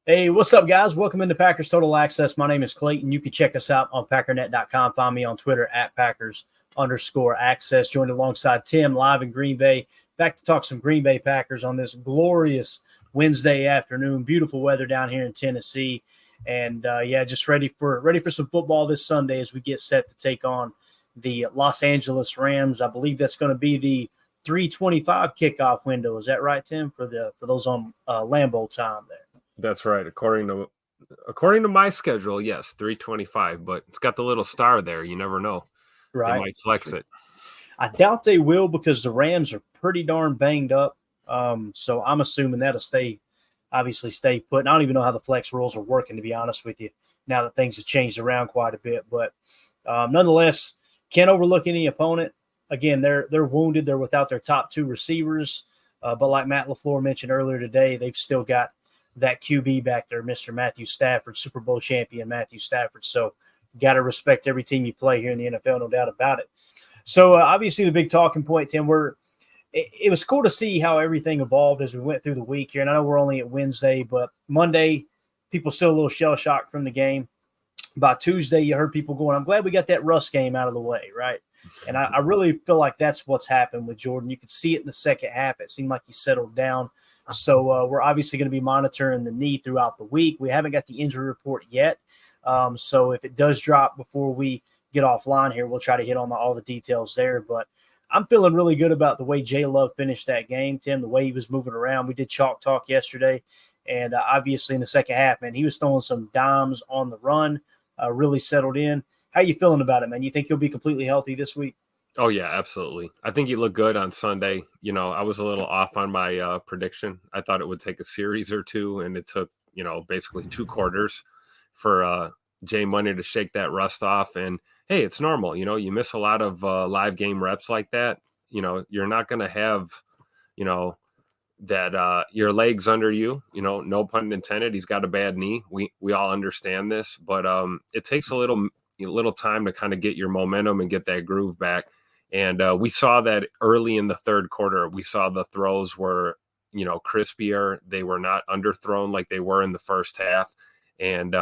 Hey, what's up, guys? Welcome into Packers Total Access. My name is Clayton. You can check us out on packernet.com. Find me on Twitter at Packers_access. Joined alongside Tim live in Green Bay. Back to talk some Green Bay Packers on this glorious Wednesday afternoon. Beautiful weather down here in Tennessee. And just ready for some football this Sunday as we get set to take on the Los Angeles Rams. I believe that's going to be the 3:25 kickoff window. Is that right, Tim? For those on Lambeau time there. That's right. According to my schedule, yes, 3:25, but it's got the little star there. You never know. Right. They might flex it. I doubt they will because the Rams are pretty darn banged up. So I'm assuming that'll stay put. And I don't even know how the flex rules are working, to be honest with you, now that things have changed around quite a bit. But nonetheless, can't overlook any opponent. Again, they're wounded. They're without their top two receivers. But like Matt LaFleur mentioned earlier today, they've still got that QB back there, Mr. Matthew Stafford, Super Bowl champion Matthew Stafford. So got to respect every team you play here in the NFL, no doubt about it. So obviously the big talking point, Tim, it was cool to see how everything evolved as we went through the week here. And I know we're only at Wednesday, but Monday, people still a little shell-shocked from the game. By Tuesday, you heard people going, I'm glad we got that Russ game out of the way, right? And I really feel like that's what's happened with Jordan. You could see it in the second half. It seemed like he settled down. So we're obviously going to be monitoring the knee throughout the week. We haven't got the injury report yet. So if it does drop before we get offline here, we'll try to hit on all the details there. But I'm feeling really good about the way Jay Love finished that game, Tim, the way he was moving around. We did chalk talk yesterday. And obviously in the second half, man, he was throwing some dimes on the run, really settled in. How you feeling about it, man? You think he'll be completely healthy this week? Oh, yeah, absolutely. I think he looked good on Sunday. You know, I was a little off on my prediction. I thought it would take a series or two, and it took, basically 2 quarters for Jay Money to shake that rust off. And, hey, it's normal. You miss a lot of live game reps like that. You're not going to have, that your legs under you, no pun intended. He's got a bad knee. We all understand this, but it takes a little time to kind of get your momentum and get that groove back. And we saw that early in the third quarter. We saw the throws were, crispier. They were not underthrown like they were in the first half. And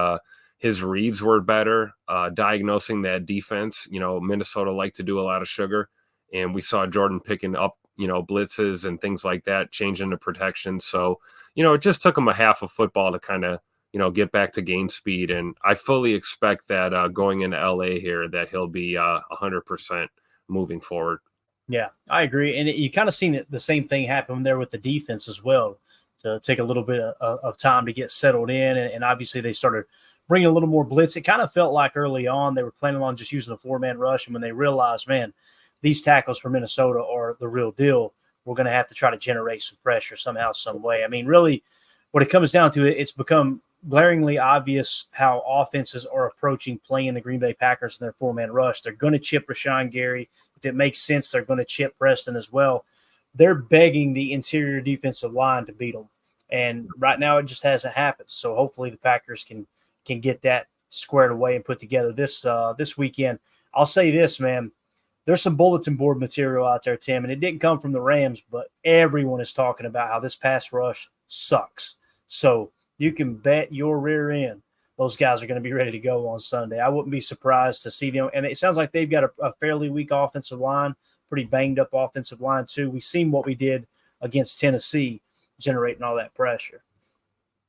his reads were better, diagnosing that defense. Minnesota liked to do a lot of sugar. And we saw Jordan picking up, blitzes and things like that, changing the protection. So, it just took him a half of football to kind of, get back to game speed. And I fully expect that going into LA here, that he'll be 100% moving forward. Yeah, I agree. And you kind of seen the same thing happen there with the defense as well, to take a little bit of time to get settled in. And obviously they started bringing a little more blitz. It kind of felt like early on they were planning on just using a 4-man rush. And when they realized, man, these tackles for Minnesota are the real deal, we're going to have to try to generate some pressure somehow, some way. I mean, really what it comes down to, it's become glaringly obvious how offenses are approaching playing the Green Bay Packers in their 4-man rush. They're going to chip Rashawn Gary. If it makes sense, they're going to chip Preston as well. They're begging the interior defensive line to beat them. And right now it just hasn't happened. So hopefully the Packers can get that squared away and put together this weekend. I'll say this, man. There's some bulletin board material out there, Tim, and it didn't come from the Rams, but everyone is talking about how this pass rush sucks. So you can bet your rear end those guys are going to be ready to go on Sunday. I wouldn't be surprised to see them. And it sounds like they've got a fairly weak offensive line, pretty banged up offensive line too. We've seen what we did against Tennessee, generating all that pressure.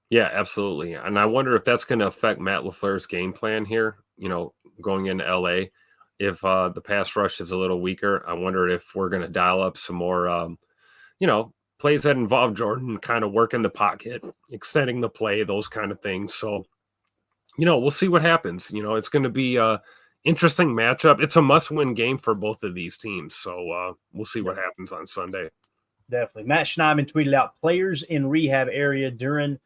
Yeah, absolutely. And I wonder if that's going to affect Matt LaFleur's game plan here, going into LA. If the pass rush is a little weaker, I wonder if we're going to dial up some more, plays that involve Jordan kind of working the pocket, extending the play, those kind of things. So, we'll see what happens. It's going to be a interesting matchup. It's a must-win game for both of these teams. So we'll see what happens on Sunday. Definitely. Matt Schneidman tweeted out players in rehab area during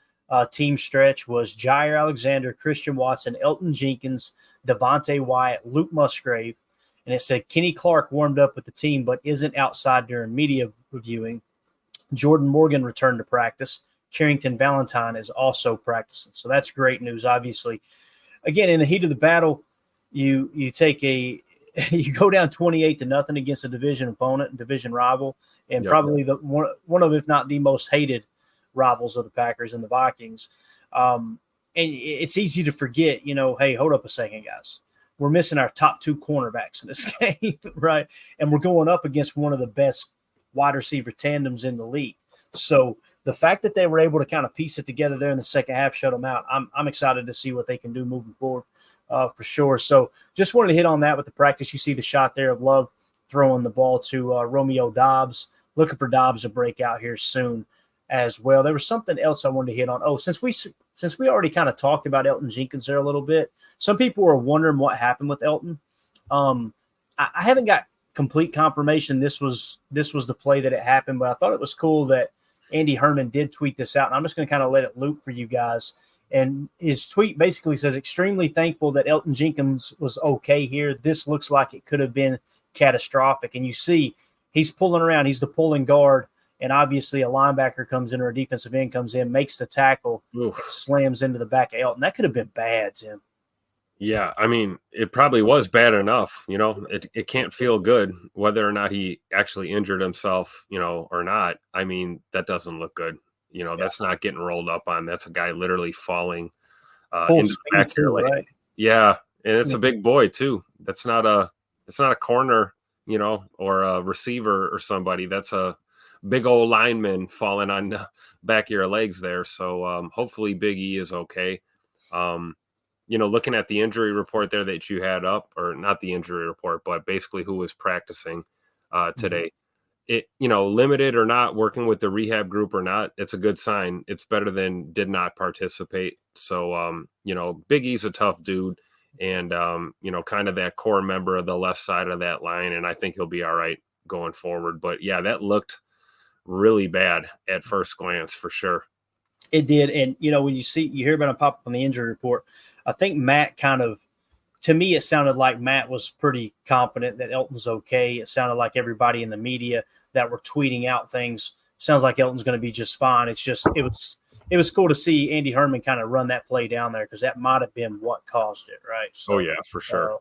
team stretch was Jair Alexander, Christian Watson, Elton Jenkins, Devonte Wyatt, Luke Musgrave. And it said Kenny Clark warmed up with the team but isn't outside during media reviewing. Jordan Morgan returned to practice. Carrington Valentine is also practicing. So that's great news, obviously. Again, in the heat of the battle, you go down 28-0 against a division opponent and division rival, and probably one of, if not the most hated rivals of the Packers and the Vikings. And it's easy to forget, hey, hold up a second, guys. We're missing our top 2 cornerbacks in this game, right? And we're going up against one of the best wide receiver tandems in the league. So the fact that they were able to kind of piece it together there in the second half, shut them out, I'm excited to see what they can do moving forward for sure. So just wanted to hit on that with the practice. You see the shot there of Love throwing the ball to Romeo Dobbs, looking for Dobbs to break out here soon as well. There was something else I wanted to hit on. Oh, since we already kind of talked about Elton Jenkins there a little bit, some people were wondering what happened with Elton. I haven't got complete confirmation this was the play that it happened, but I thought it was cool that Andy Herman did tweet this out, and I'm just going to kind of let it loop for you guys. And his tweet basically says, extremely thankful that Elton Jenkins was okay here. This looks like it could have been catastrophic. And you see he's pulling around. He's the pulling guard. And obviously a linebacker comes in or a defensive end comes in, makes the tackle, slams into the back of Elton. That could have been bad, Tim. Yeah, I mean, it probably was bad enough. It can't feel good whether or not he actually injured himself, or not. I mean, that doesn't look good. That's not getting rolled up on. That's a guy literally falling into the back of your leg. Right? Yeah, and it's a big boy too. It's not a corner, or a receiver or somebody. That's a big old lineman falling on the back of your legs there. So hopefully Big E is okay. Looking at the injury report there that you had up, or not the injury report, but basically who was practicing today. It, limited or not, working with the rehab group or not, it's a good sign. It's better than did not participate. So, Big E's a tough dude and, kind of that core member of the left side of that line. And I think he'll be all right going forward. But yeah, that looked really bad at first glance for sure. It did. And, when you hear about him pop up on the injury report, I think Matt to me, it sounded like Matt was pretty confident that Elton's okay. It sounded like everybody in the media that were tweeting out things sounds like Elton's going to be just fine. It's just, it was cool to see Andy Herman kind of run that play down there because that might have been what caused it, right? So, oh, yeah, for sure.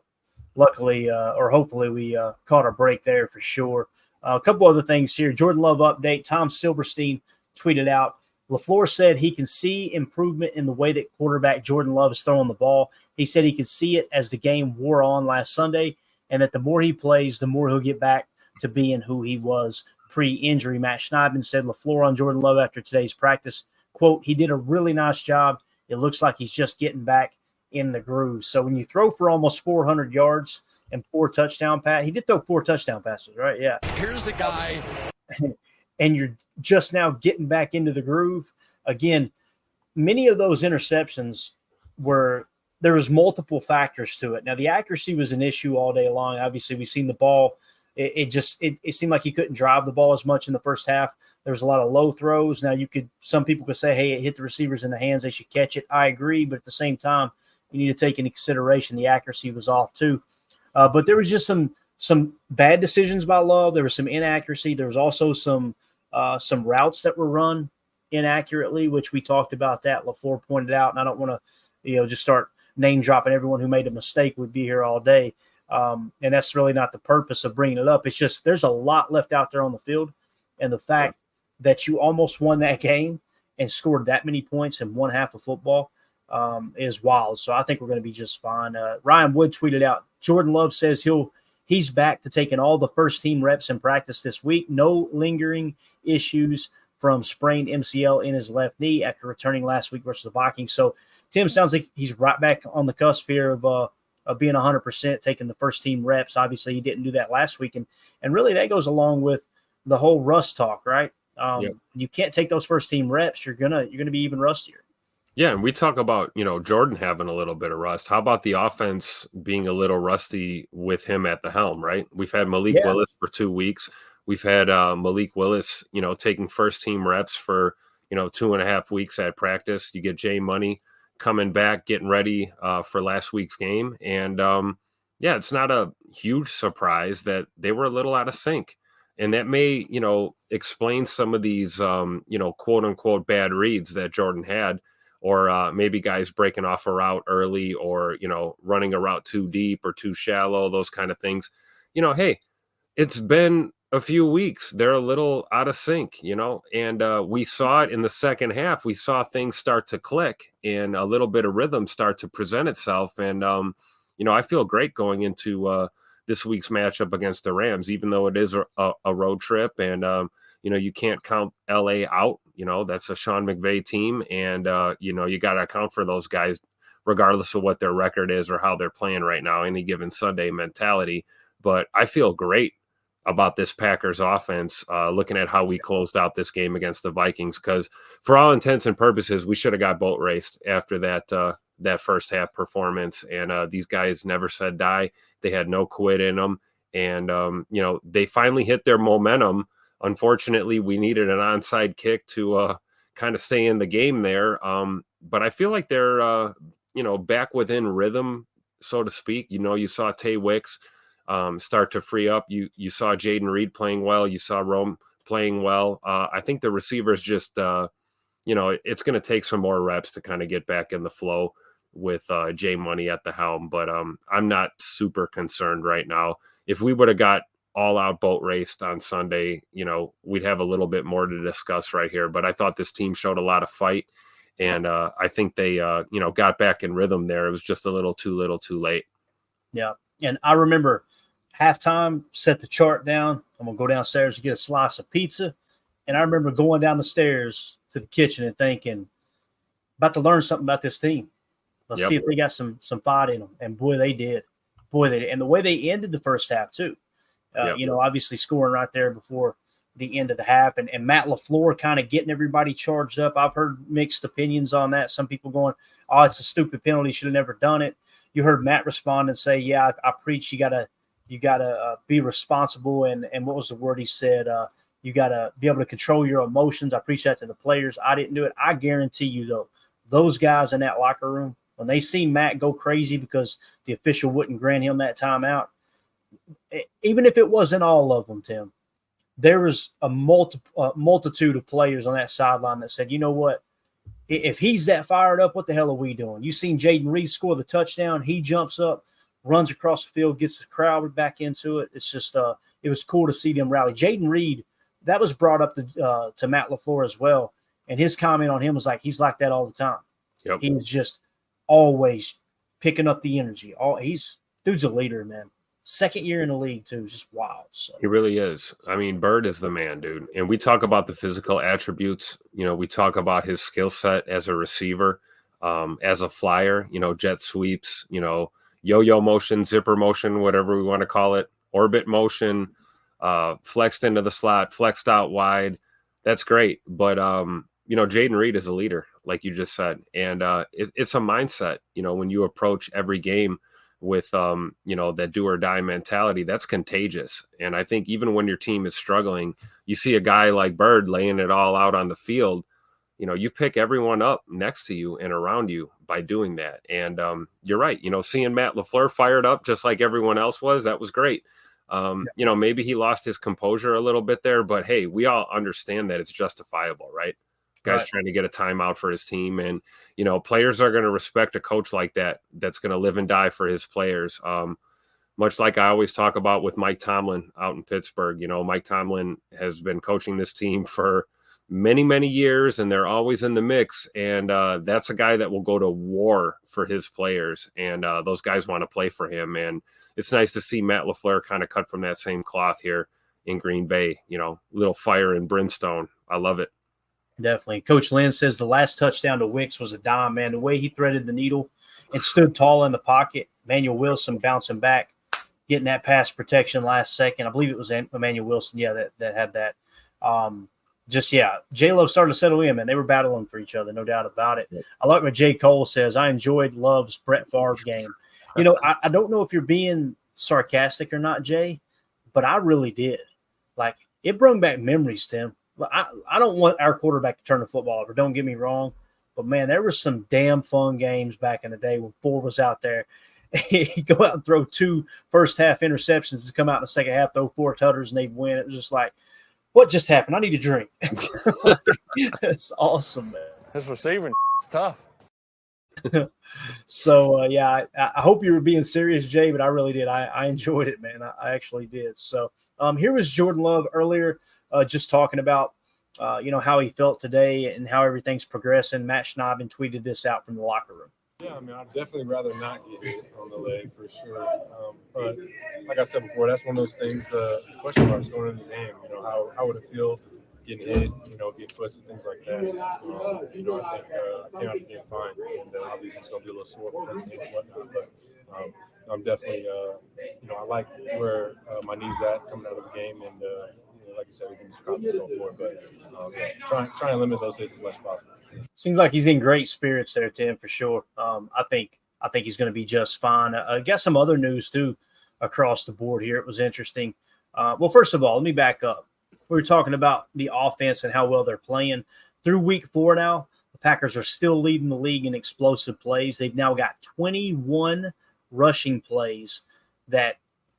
Luckily, or hopefully we caught a break there for sure. A couple other things here. Jordan Love update. Tom Silverstein tweeted out, LaFleur said he can see improvement in the way that quarterback Jordan Love is throwing the ball. He said he could see it as the game wore on last Sunday, and that the more he plays, the more he'll get back to being who he was pre-injury. Matt Schneidman said LaFleur on Jordan Love after today's practice, quote, he did a really nice job. It looks like he's just getting back in the groove. So when you throw for almost 400 yards and 4 touchdown passes, he did throw 4 touchdown passes, right? Yeah. Here's the guy. And you're just now getting back into the groove. Again, many of those interceptions there was multiple factors to it. Now, the accuracy was an issue all day long. Obviously, we've seen the ball. It seemed like he couldn't drive the ball as much in the first half. There was a lot of low throws. Now, some people could say, hey, it hit the receivers in the hands. They should catch it. I agree. But at the same time, you need to take into consideration the accuracy was off too. But there was just some bad decisions by Love. There was some inaccuracy. There was also some routes that were run inaccurately, which we talked about that. LaFleur pointed out, and I don't want to, just start name dropping everyone who made a mistake. Would be here all day. And that's really not the purpose of bringing it up. It's just there's a lot left out there on the field. And the fact that you almost won that game and scored that many points in one half of football is wild. So I think we're going to be just fine. Ryan Wood tweeted out, Jordan Love says he's back to taking all the first-team reps in practice this week. No lingering issues from sprained MCL in his left knee after returning last week versus the Vikings. So, Tim, sounds like he's right back on the cusp here of being 100%, taking the first-team reps. Obviously, he didn't do that last week. And really that goes along with the whole rust talk, right? You can't take those first-team reps. You're gonna be even rustier. Yeah, and we talk about, Jordan having a little bit of rust. How about the offense being a little rusty with him at the helm, right? We've had Malik Willis for 2 weeks. We've had Malik Willis, taking first-team reps for, 2.5 weeks at practice. You get Jay Money coming back, getting ready for last week's game. And, it's not a huge surprise that they were a little out of sync. And that may, explain some of these, quote-unquote bad reads that Jordan had. Or maybe guys breaking off a route early or, running a route too deep or too shallow, those kind of things. Hey, it's been a few weeks. They're a little out of sync, and we saw it in the second half. We saw things start to click and a little bit of rhythm start to present itself. And, I feel great going into this week's matchup against the Rams, even though it is a road trip. And, you can't count LA out. That's a Sean McVay team. And, you got to account for those guys, regardless of what their record is or how they're playing right now, any given Sunday mentality. But I feel great about this Packers offense, looking at how we closed out this game against the Vikings, because for all intents and purposes, we should have got boat raced after that first half performance. And these guys never said die. They had no quit in them. And, they finally hit their momentum. Unfortunately, we needed an onside kick to kind of stay in the game there. But I feel like they're, back within rhythm, so to speak. You saw Tay Wicks start to free up. You saw Jaden Reed playing well. You saw Rome playing well. I think the receivers just, it's going to take some more reps to kind of get back in the flow with Jay Money at the helm. But I'm not super concerned right now. If we would have got all out boat raced on Sunday, we'd have a little bit more to discuss right here. But I thought this team showed a lot of fight. And I think they, got back in rhythm there. It was just a little too late. Yeah. And I remember halftime, set the chart down. I'm going to go downstairs to get a slice of pizza. And I remember going down the stairs to the kitchen and thinking, about to learn something about this team. Let's see if they got some fight in them. And boy, they did. And the way they ended the first half too. Obviously scoring right there before the end of the half. And Matt LaFleur kind of getting everybody charged up. I've heard mixed opinions on that. Some people going, oh, it's a stupid penalty. Should have never done it. You heard Matt respond and say, yeah, I preach. You gotta be responsible. And what was the word he said? You got to be able to control your emotions. I preach that to the players. I didn't do it. I guarantee you, though, those guys in that locker room, when they see Matt go crazy because the official wouldn't grant him that timeout, even if it wasn't all of them, Tim, there was a multitude of players on that sideline that said, you know what? If he's that fired up, what the hell are we doing? You've seen Jaden Reed score the touchdown. He jumps up, runs across the field, gets the crowd back into it. It's just it was cool to see them rally. Jaden Reed, that was brought up to Matt LaFleur as well, and his comment on him was like, he's like that all the time. Yep. He's just always picking up the energy. Dude's a leader, man. Second year in the league, too. Just wild. So. He really is. I mean, Bird is the man, dude. And we talk about the physical attributes. We talk about his skill set as a receiver, as a flyer, jet sweeps, yo-yo motion, zipper motion, whatever we want to call it, orbit motion, flexed into the slot, flexed out wide. That's great. But, Jaden Reed is a leader, like you just said. And it's a mindset, when you approach every game with, that do or die mentality, that's contagious. And I think even when your team is struggling, you see a guy like Bird laying it all out on the field, you pick everyone up next to you and around you by doing that. And you're right. Seeing Matt LaFleur fired up just like everyone else was, that was great. Maybe he lost his composure a little bit there, but hey, we all understand that it's justifiable, right? Guy's trying to get a timeout for his team. And, players are going to respect a coach like that, that's going to live and die for his players. Much like I always talk about with Mike Tomlin out in Pittsburgh. Mike Tomlin has been coaching this team for many, many years, and they're always in the mix. And that's a guy that will go to war for his players. And those guys want to play for him. And it's nice to see Matt LaFleur kind of cut from that same cloth here in Green Bay, little fire and brimstone. I love it. Definitely. Coach Lynn says the last touchdown to Wicks was a dime, man. The way he threaded the needle and stood tall in the pocket. Emmanuel Wilson bouncing back, getting that pass protection last second. I believe it was Emmanuel Wilson, that had that. J-Lo started to settle in, man. They were battling for each other, no doubt about it. I like what J. Cole says. I enjoyed Love's Brett Favre game. I don't know if you're being sarcastic or not, Jay, but I really did. Like, it brought back memories, Tim. I don't want our quarterback to turn the football over. Don't get me wrong. But, man, there were some damn fun games back in the day when Ford was out there. He'd go out and throw 2 first-half interceptions and come out in the second half, throw 4 tutters, and they'd win. It was just like, what just happened? I need a drink. It's awesome, man. This receiving is tough. So, I hope you were being serious, Jay, but I really did. I enjoyed it, man. I actually did. So, Here was Jordan Love earlier, just talking about how he felt today and how everything's progressing. Matt Schneiden tweeted this out from the locker room. Yeah, I mean, I'd definitely rather not get hit on the leg for sure. But like I said before, that's one of those things, question marks going into the game. How would it feel getting hit, getting twisted, things like that. I think I came out of the game fine. And obviously it's going to be a little sore for me and whatnot. But I'm definitely, I like where my knee's at coming out of the game. And, like you said, we can just probably go for it. But try and limit those hits as much as possible. Seems like he's in great spirits there, Tim, for sure. I think he's going to be just fine. I got some other news too across the board here. It was interesting. Well, first of all, let me back up. We were talking about the offense and how well they're playing. Through week 4 now, the Packers are still leading the league in explosive plays. They've now got 21 rushing plays that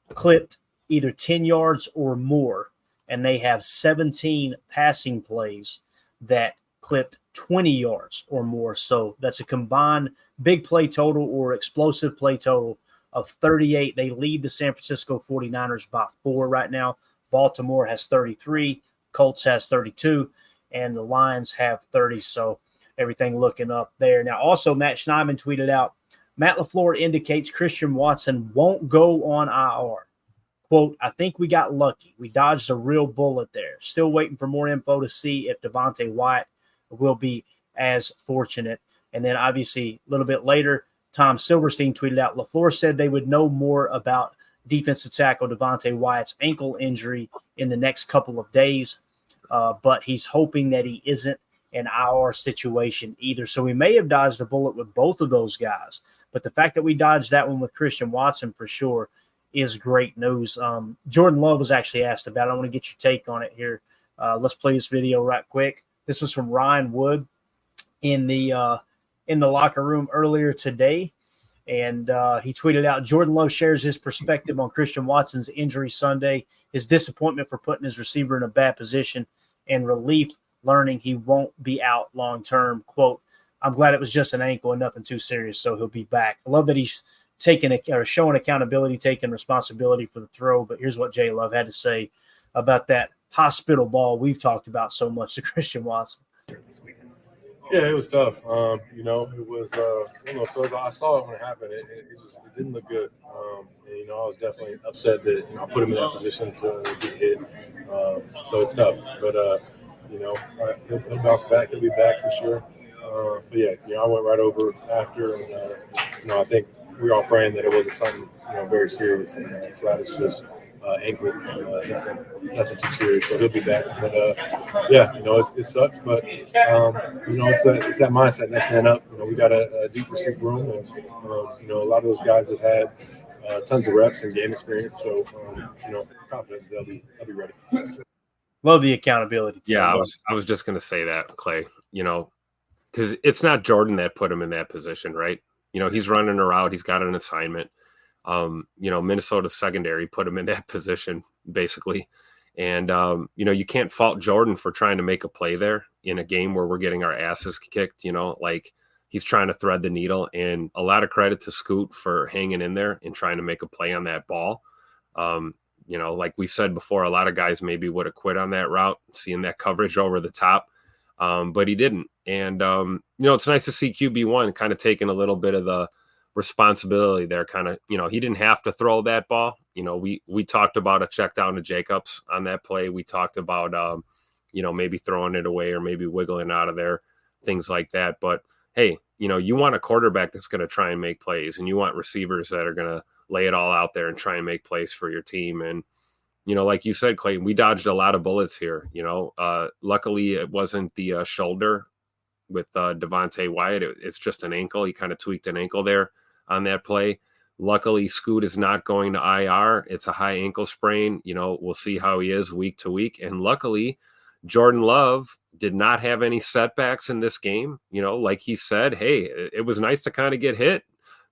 clipped either 10 yards or more, and they have 17 passing plays that clipped 20 yards or more. So that's a combined big play total or explosive play total of 38. They lead the San Francisco 49ers by 4 right now. Baltimore has 33, Colts has 32, and the Lions have 30. So everything looking up there. Now, also, Matt Schneiden tweeted out, Matt LaFleur indicates Christian Watson won't go on IR. Quote, I think we got lucky. We dodged a real bullet there. Still waiting for more info to see if Devonte Wyatt will be as fortunate. And then obviously a little bit later, Tom Silverstein tweeted out, LaFleur said they would know more about defensive tackle Devonte Wyatt's ankle injury in the next couple of days, but he's hoping that he isn't an IR situation either. So we may have dodged a bullet with both of those guys, but the fact that we dodged that one with Christian Watson for sure is great news. Jordan Love was actually asked about it. I want to get your take on it here. Let's play this video right quick. This was from Ryan Wood in the locker room earlier today. And he tweeted out, Jordan Love shares his perspective on Christian Watson's injury Sunday, his disappointment for putting his receiver in a bad position, and relief learning he won't be out long term. Quote, I'm glad it was just an ankle and nothing too serious, so he'll be back. I love that he's showing accountability, taking responsibility for the throw. But here's what Jay Love had to say about that hospital ball we've talked about so much to Christian Watson. Yeah, it was tough. It was, so I saw it when it happened. It didn't look good. And, I was definitely upset that, I put him in that position to get hit. So it's tough. But, he'll bounce back. He'll be back for sure. But, yeah, I went right over after. And, I think we were all praying that it wasn't something, very serious. And glad it's just ankle, nothing too serious, so he'll be back. But it sucks, but it's that mindset, next man up. We got a deep receiver room, and a lot of those guys have had tons of reps and game experience, so confident they'll be ready. Love the accountability. Yeah, I was just gonna say that, Clay. Because it's not Jordan that put him in that position, right? He's running a route, he's got an assignment. Minnesota's secondary put him in that position basically. And, you can't fault Jordan for trying to make a play there in a game where we're getting our asses kicked, like he's trying to thread the needle, and a lot of credit to Scoot for hanging in there and trying to make a play on that ball. Like we said before, a lot of guys maybe would have quit on that route, seeing that coverage over the top. But he didn't. And, it's nice to see QB1 kind of taking a little bit of the responsibility there, kind of, he didn't have to throw that ball. We talked about a check down to Jacobs on that play. We talked about, maybe throwing it away or maybe wiggling out of there, things like that. But hey, you want a quarterback that's going to try and make plays, and you want receivers that are going to lay it all out there and try and make plays for your team. And, like you said, Clayton, we dodged a lot of bullets here. Luckily it wasn't the shoulder with Devonte Wyatt. It's just an ankle. He kind of tweaked an ankle there on that play. Luckily, Scoot is not going to IR. It's a high ankle sprain. We'll see how he is week to week. And luckily, Jordan Love did not have any setbacks in this game. Like he said, hey, it was nice to kind of get hit,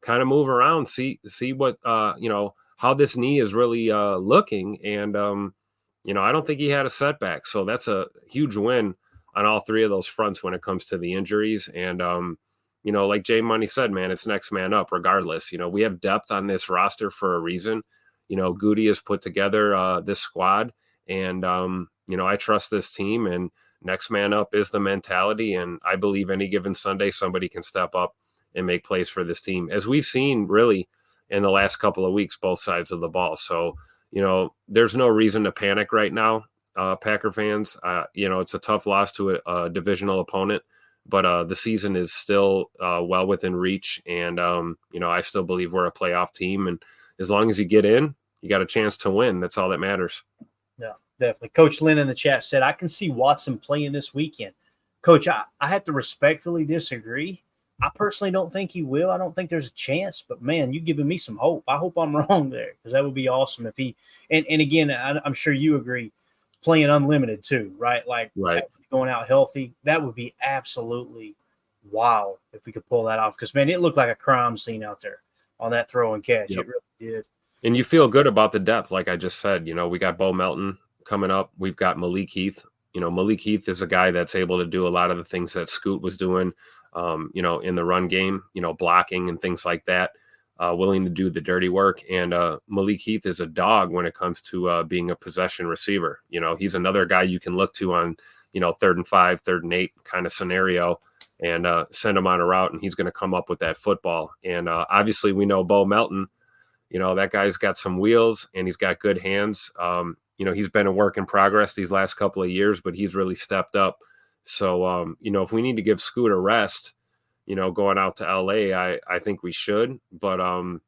kind of move around, see what, how this knee is really looking. And, I don't think he had a setback. So that's a huge win on all three of those fronts when it comes to the injuries. And, like Jay Money said, man, it's next man up regardless. We have depth on this roster for a reason. Goody has put together this squad, and I trust this team, and next man up is the mentality. And I believe any given Sunday, somebody can step up and make plays for this team, as we've seen really in the last couple of weeks, both sides of the ball. So, there's no reason to panic right now, Packer fans. It's a tough loss to a divisional opponent, but the season is still well within reach. And, I still believe we're a playoff team. And as long as you get in, you got a chance to win. That's all that matters. Yeah, definitely. Coach Lynn in the chat said, I can see Watson playing this weekend. Coach, I have to respectfully disagree. I personally don't think he will. I don't think there's a chance, but man, you're giving me some hope. I hope I'm wrong there, because that would be awesome if he, and again, I'm sure you agree, playing unlimited too, right? Like right. Going out healthy, that would be absolutely wild if we could pull that off. Because man, it looked like a crime scene out there on that throw and catch. Yep. It really did. And you feel good about the depth. Like I just said, we got Bo Melton coming up. We've got Malik Heath. Malik Heath is a guy that's able to do a lot of the things that Scoot was doing, in the run game, blocking and things like that, willing to do the dirty work. And Malik Heath is a dog when it comes to being a possession receiver. He's another guy you can look to on, 3rd and 5, 3rd and 8 kind of scenario, and send him on a route, and he's going to come up with that football. And obviously we know Bo Melton, that guy's got some wheels and he's got good hands. He's been a work in progress these last couple of years, but he's really stepped up. So, if we need to give Scoot a rest, going out to LA, I think we should. But, I'm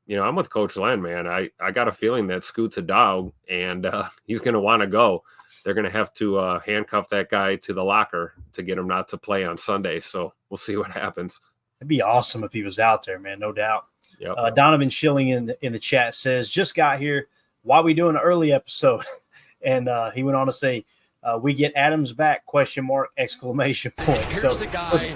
with Coach Len, man. I got a feeling that Scoot's a dog, and he's going to want to go. They're going to have to handcuff that guy to the locker to get him not to play on Sunday. So we'll see what happens. It'd be awesome if he was out there, man, no doubt. Yep. Donovan Schilling in the chat says, just got here. Why we doing an early episode? And he went on to say, we get Adams back, ? Exclamation point. Here's the guy.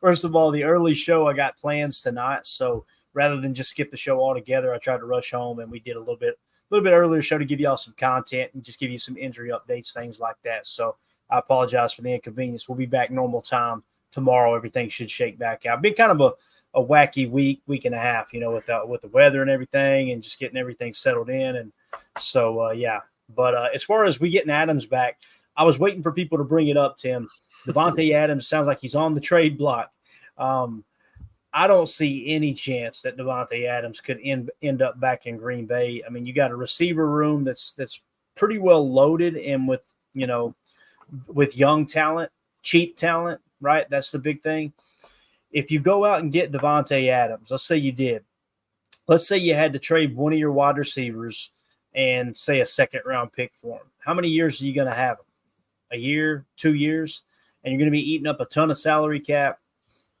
First of all, the early show, I got plans tonight. So rather than just skip the show altogether, I tried to rush home, and we did a little bit earlier show to give y'all some content and just give you some injury updates, things like that. So I apologize for the inconvenience. We'll be back normal time tomorrow. Everything should shake back out. Been kind of a wacky week and a half, with the weather and everything, and just getting everything settled in. And so, yeah. But as far as we getting Adams back, I was waiting for people to bring it up, Tim. Devonte Adams sounds like he's on the trade block. I don't see any chance that Devonte Adams could end up back in Green Bay. I mean, you got a receiver room that's pretty well loaded, and with young talent, cheap talent, right? That's the big thing. If you go out and get Devonte Adams, let's say you did. Let's say you had to trade one of your wide receivers and say a second-round pick for him. How many years are you going to have him? A year, 2 years? And you're going to be eating up a ton of salary cap.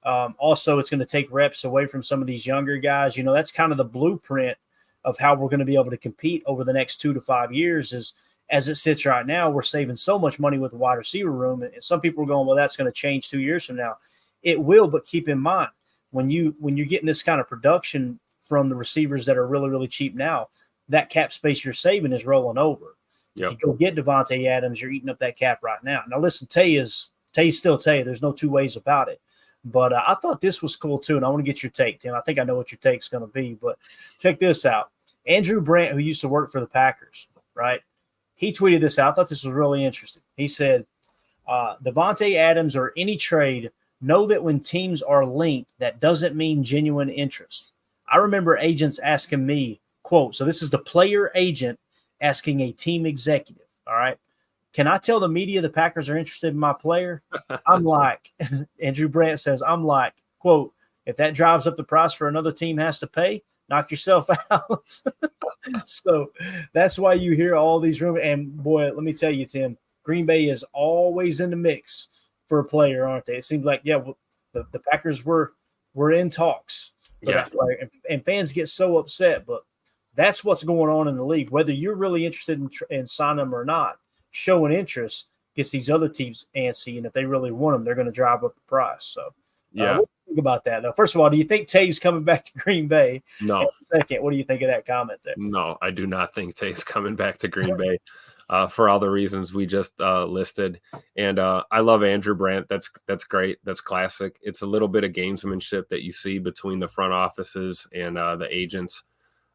Also, it's going to take reps away from some of these younger guys. That's kind of the blueprint of how we're going to be able to compete over the next 2 to 5 years. Is as it sits right now, we're saving so much money with the wide receiver room. And some people are going, well, that's going to change 2 years from now. It will, but keep in mind, when you're getting this kind of production from the receivers that are really, really cheap now, that cap space you're saving is rolling over. Yep. If you go get Devonte Adams, you're eating up that cap right now. Now, listen, Tay's still Tay. There's no two ways about it. But I thought this was cool, too, and I want to get your take, Tim. I think I know what your take's going to be, but check this out. Andrew Brandt, who used to work for the Packers, right, he tweeted this out. I thought this was really interesting. He said, Devonte Adams or any trade, know that when teams are linked, that doesn't mean genuine interest. I remember agents asking me, quote, so this is the player agent asking a team executive, all right, can I tell the media the Packers are interested in my player? I'm like, Andrew Brandt says, I'm like, quote, if that drives up the price for another team has to pay, knock yourself out. So that's why you hear all these rumors. And, boy, let me tell you, Tim, Green Bay is always in the mix for a player, aren't they? It seems like, yeah, the Packers were in talks for that player. And fans get so upset, but that's what's going on in the league. Whether you're really interested in signing them or not, showing interest gets these other teams antsy, and if they really want them, they're going to drive up the price. So, what do you think about that, though? First of all, do you think Tay's coming back to Green Bay? No. And second, what do you think of that comment there? No, I do not think Tay's coming back to Green Bay for all the reasons we just listed. And I love Andrew Brandt. That's great. That's classic. It's a little bit of gamesmanship that you see between the front offices and the agents.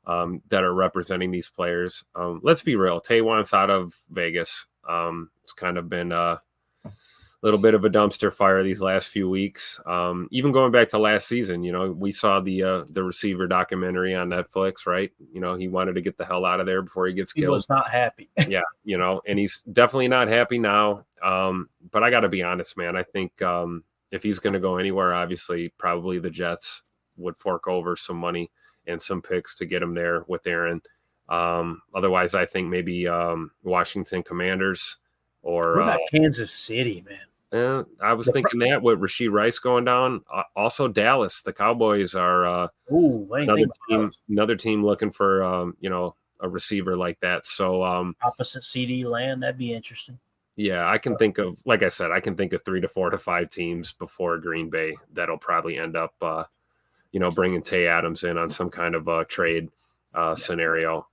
that are representing these players. Let's be real. Taywan's out of Vegas. It's kind of been a little bit of a dumpster fire these last few weeks. Even going back to last season, we saw the receiver documentary on Netflix, right? He wanted to get the hell out of there before he gets killed. He was not happy. Yeah, and he's definitely not happy now. But I got to be honest, man. I think if he's going to go anywhere, obviously, probably the Jets would fork over some money and some picks to get him there with Aaron. Otherwise, I think maybe Washington Commanders or what about Kansas City, man? I was thinking that with Rashee Rice going down. Also, Dallas, the Cowboys are another team looking for a receiver like that. So opposite CD land, that'd be interesting. Yeah, I can think of, like I said, 3 to 4 to 5 teams before Green Bay that'll probably end up, bringing Tay Adams in on some kind of a trade scenario.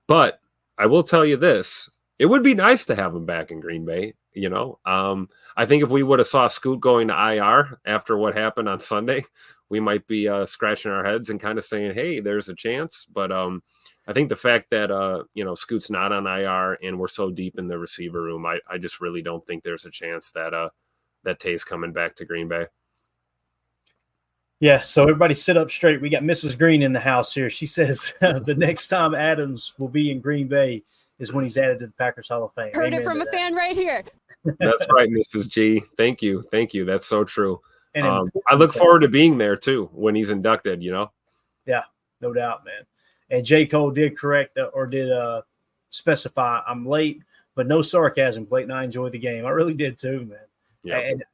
But I will tell you this: it would be nice to have him back in Green Bay. I think if we would have saw Scoot going to IR after what happened on Sunday, we might be scratching our heads and kind of saying, "Hey, there's a chance." But I think the fact that Scoot's not on IR and we're so deep in the receiver room, I just really don't think there's a chance that that Tay's coming back to Green Bay. Yeah, so everybody sit up straight. We got Mrs. Green in the house here. She says the next time Adams will be in Green Bay is when he's added to the Packers Hall of Fame. Heard it from a fan right here. That's right, Mrs. G. Thank you. That's so true. And I look forward to being there too when he's inducted. Yeah, no doubt, man. And J. Cole did correct or did specify, I'm late, but no sarcasm, Clayton. I enjoyed the game. I really did too, man. Yeah. And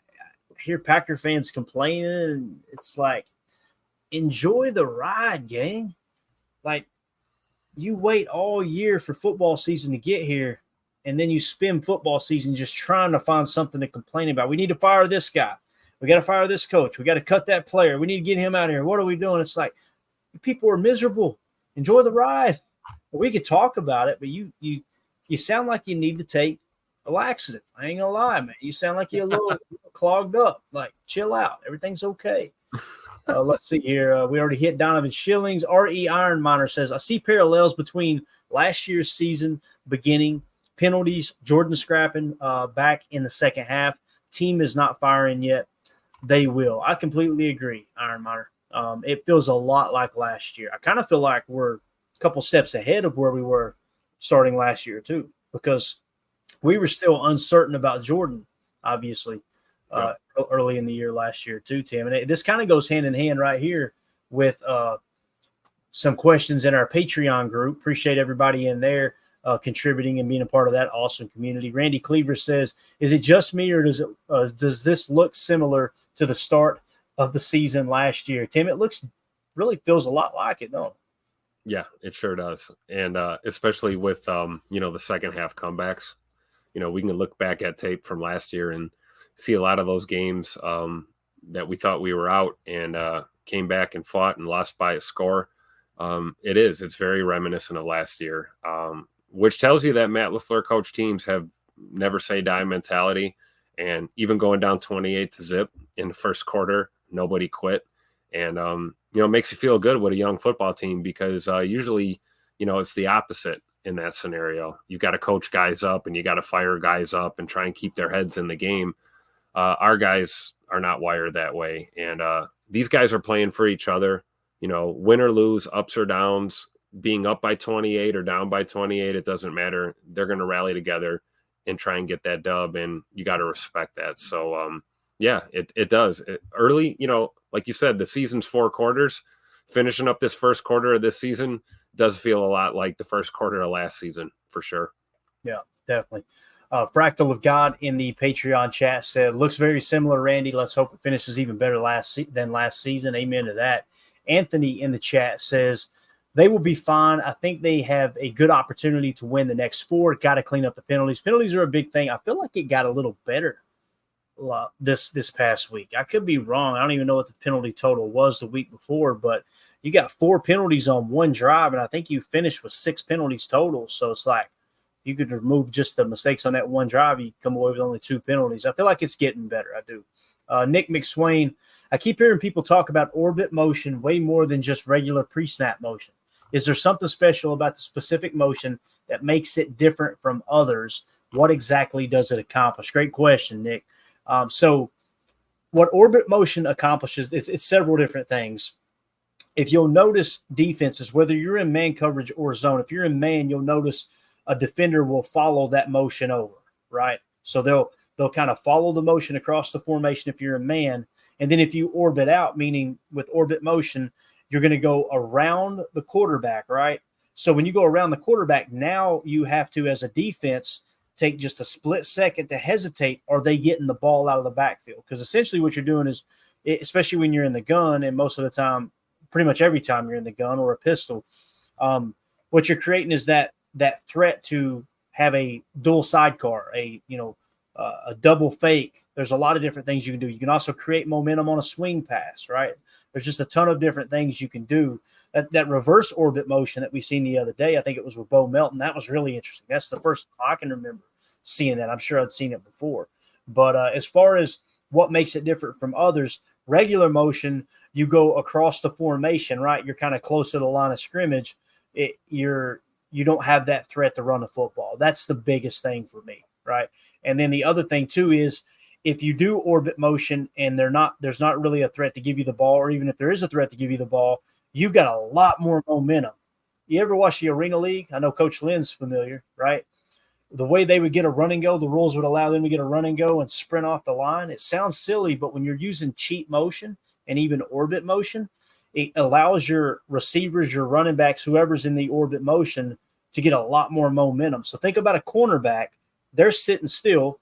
I hear Packer fans complaining, and it's like, enjoy the ride, gang. Like, you wait all year for football season to get here, and then you spend football season just trying to find something to complain about. We need to fire this guy. We got to fire this coach. We got to cut that player. We need to get him out of here. What are we doing? It's like, people are miserable. Enjoy the ride. We could talk about it, but you sound like you need to take a laxative. I ain't gonna lie, man. You sound like you're a little clogged up. Like, chill out. Everything's okay. Let's see here. We already hit Donovan Schillings. R.E. Iron Miner says, I see parallels between last year's season beginning, penalties, Jordan scrapping back in the second half. Team is not firing yet. They will. I completely agree, Iron Miner. It feels a lot like last year. I kind of feel like we're a couple steps ahead of where we were starting last year too, because we were still uncertain about Jordan, obviously, early in the year last year too, Tim. And this kind of goes hand in hand right here with some questions in our Patreon group. Appreciate everybody in there contributing and being a part of that awesome community. Randy Cleaver says, is it just me, or does this look similar to the start of the season last year? Tim, it really feels a lot like it, don't it? Yeah, it sure does. And especially with, the second half comebacks, we can look back at tape from last year and see a lot of those games that we thought we were out and came back and fought and lost by a score. It's very reminiscent of last year, which tells you that Matt LaFleur coach teams have never say die mentality. And even going down 28-0 in the first quarter, nobody quit. And, it makes you feel good with a young football team because usually, it's the opposite in that scenario. You've got to coach guys up and you got to fire guys up and try and keep their heads in the game. Our guys are not wired that way. And these guys are playing for each other, win or lose, ups or downs, being up by 28 or down by 28. It doesn't matter. They're going to rally together and try and get that dub. And you got to respect that. So, it does. Early, like you said, the season's 4 quarters. Finishing up this first quarter of this season does feel a lot like the first quarter of last season, for sure. Yeah, definitely. Fractal of God in the Patreon chat said, looks very similar, Randy. Let's hope it finishes even better than last season. Amen to that. Anthony in the chat says, they will be fine. I think they have a good opportunity to win the next 4. Got to clean up the penalties. Penalties are a big thing. I feel like it got a little better this past week. I could be wrong. I don't even know what the penalty total was the week before, but you got 4 penalties on one drive, and I think you finished with 6 penalties total. So it's like you could remove just the mistakes on that one drive. You come away with only 2 penalties. I feel like it's getting better. I do. Nick McSwain, I keep hearing people talk about orbit motion way more than just regular pre-snap motion. Is there something special about the specific motion that makes it different from others? What exactly does it accomplish? Great question, Nick. So what orbit motion accomplishes, it's several different things. If you'll notice defenses, whether you're in man coverage or zone, if you're in man, you'll notice a defender will follow that motion over, right? So they'll kind of follow the motion across the formation if you're in man. And then if you orbit out, meaning with orbit motion, you're going to go around the quarterback, right? So when you go around the quarterback, now you have to, as a defense, take just a split second to hesitate. Are they getting the ball out of the backfield? Because essentially what you're doing is, especially when you're in the gun, and most of the time, pretty much every time you're in the gun or a pistol, what you're creating is that threat to have a dual sidecar, a double fake. There's a lot of different things you can do. You can also create momentum on a swing pass, right? There's just a ton of different things you can do. That reverse orbit motion that we seen the other day, I think it was with Bo Melton, that was really interesting. That's the first time I can remember seeing that. I'm sure I'd seen it before. But as far as what makes it different from others, regular motion, you go across the formation, right? You're kind of close to the line of scrimmage. You don't have that threat to run the football. That's the biggest thing for me, right? And then the other thing too is if you do orbit motion and there's not really a threat to give you the ball, or even if there is a threat to give you the ball, you've got a lot more momentum. You ever watch the Arena League? I know Coach Lynn's familiar, right? The way they would get a run and go, the rules would allow them to get a run and go and sprint off the line. It sounds silly, but when you're using cheat motion and even orbit motion, it allows your receivers, your running backs, whoever's in the orbit motion to get a lot more momentum. So think about a cornerback. They're sitting still,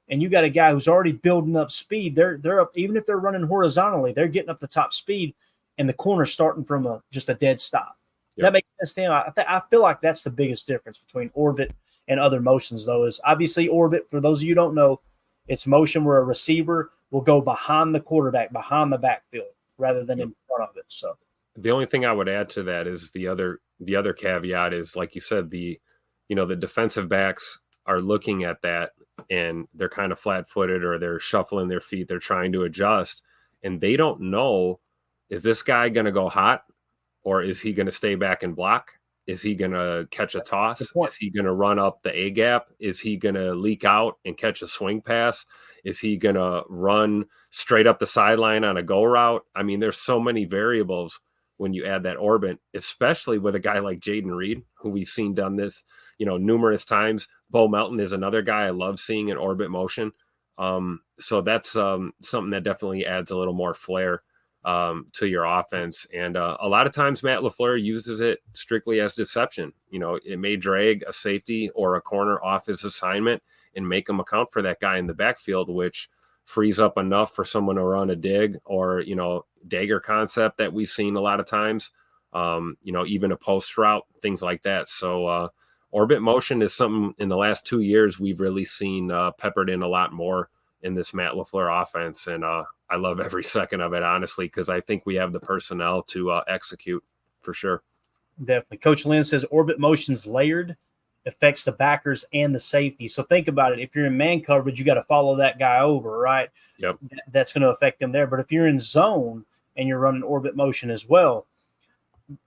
and you got a guy who's already building up speed. They're up, even if they're running horizontally, they're getting up the top speed, and the corner's starting from just a dead stop. Yep. That makes sense to him. I feel like that's the biggest difference between orbit and other motions, though, is obviously orbit, for those of you who don't know, it's motion where a receiver will go behind the quarterback, behind the backfield, rather than in front of it. So the only thing I would add to that is the other caveat is, like you said, the defensive backs are looking at that and they're kind of flat-footed or they're shuffling their feet. They're trying to adjust, and they don't know, is this guy going to go hot or is he going to stay back and block? Is he going to catch a toss? Is he going to run up the A gap? Is he going to leak out and catch a swing pass? Is he going to run straight up the sideline on a go route? I mean, there's so many variables when you add that orbit, especially with a guy like Jaden Reed, who we've seen done this, numerous times. Bo Melton is another guy I love seeing in orbit motion. So that's something that definitely adds a little more flair to your offense. And a lot of times Matt LaFleur uses it strictly as deception. It may drag a safety or a corner off his assignment and make him account for that guy in the backfield, which frees up enough for someone to run a dig or, dagger concept that we've seen a lot of times, even a post route, things like that. So orbit motion is something in the last 2 years we've really seen peppered in a lot more in this Matt LaFleur offense. And I love every second of it, honestly, because I think we have the personnel to execute for sure. Definitely. Coach Lynn says orbit motion's layered, affects the backers and the safety. So think about it. If you're in man coverage, you got to follow that guy over, right? Yep. That's going to affect them there. But if you're in zone and you're running orbit motion as well,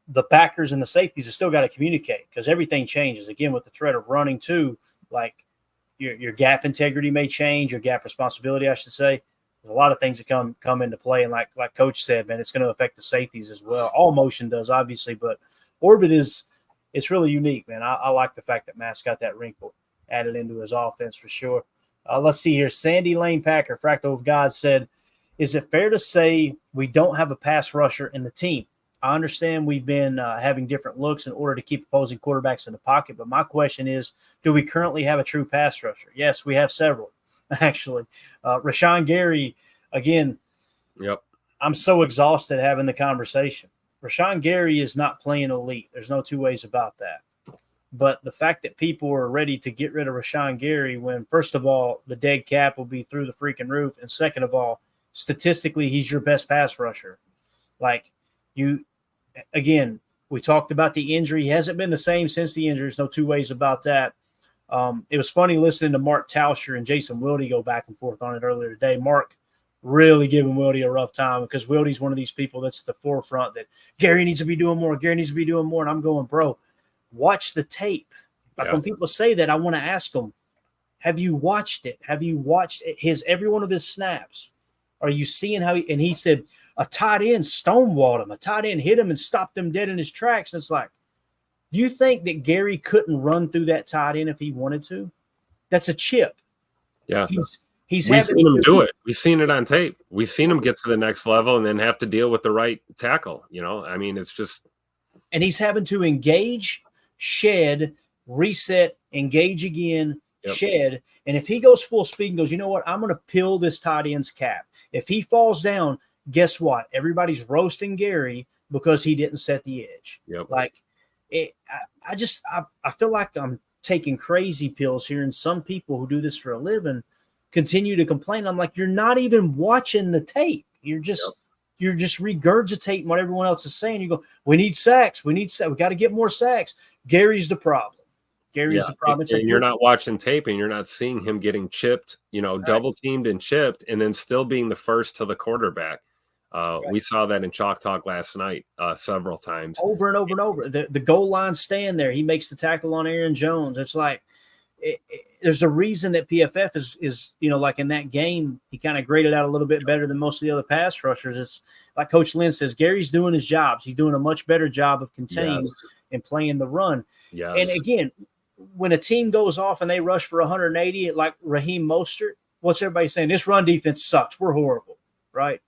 the backers and the safeties have still got to communicate because everything changes. Again, with the threat of running too, like your gap integrity may change, your gap responsibility, I should say. There's a lot of things that come into play. And like Coach said, man, it's going to affect the safeties as well. All motion does, obviously, but orbit it's really unique, man. I like the fact that Matt's got that wrinkle added into his offense for sure. Let's see here. Sandy Lane Packer, Fractal of God, said, is it fair to say we don't have a pass rusher in the team? I understand we've been having different looks in order to keep opposing quarterbacks in the pocket, but my question is, do we currently have a true pass rusher? Yes, we have several, actually. Rashawn Gary, again, yep. I'm so exhausted having the conversation. Rashawn Gary is not playing elite. There's no two ways about that. But the fact that people are ready to get rid of Rashawn Gary when, first of all, the dead cap will be through the freaking roof, and second of all, statistically, he's your best pass rusher. Again, we talked about the injury. He hasn't been the same since the injury. There's no two ways about that. It was funny listening to Mark Tauscher and Jason Wilde go back and forth on it earlier today. Mark really giving Wildy a rough time because Wildy's one of these people that's at the forefront that Gary needs to be doing more. Gary needs to be doing more. And I'm going, bro, watch the tape. Like when people say that, I want to ask them, have you watched it? Have you watched every one of his snaps? Are you seeing how and he said a tight end stonewalled him. A tight end hit him and stopped him dead in his tracks. And it's like, do you think that Gary couldn't run through that tight end if he wanted to? That's a chip. Yeah. We've seen him do it. We've seen it on tape. We've seen him get to the next level and then have to deal with the right tackle. I mean, it's just. And he's having to engage, shed, reset, engage again, shed. And if he goes full speed and goes, you know what, I'm going to peel this tight end's cap. If he falls down, guess what? Everybody's roasting Gary because he didn't set the edge. Like, I feel like I'm taking crazy pills here. And some people who do this for a living continue to complain. I'm like, you're not even watching the tape. You're just regurgitating what everyone else is saying. You go, we need sacks. We got to get more sacks. Gary's the problem. Gary's the problem. And you're not watching tape and you're not seeing him getting chipped, double teamed and chipped, and then still being the first to the quarterback. We saw that in Chalk Talk last night several times. Over and over and over. The goal line stand there. He makes the tackle on Aaron Jones. It's like there's a reason that PFF is like in that game, he kind of graded out a little bit better than most of the other pass rushers. It's like Coach Lynn says, Gary's doing his jobs. He's doing a much better job of containing and playing the run. Yes. And again, when a team goes off and they rush for 180, like Raheem Mostert, what's everybody saying? This run defense sucks. We're horrible, right?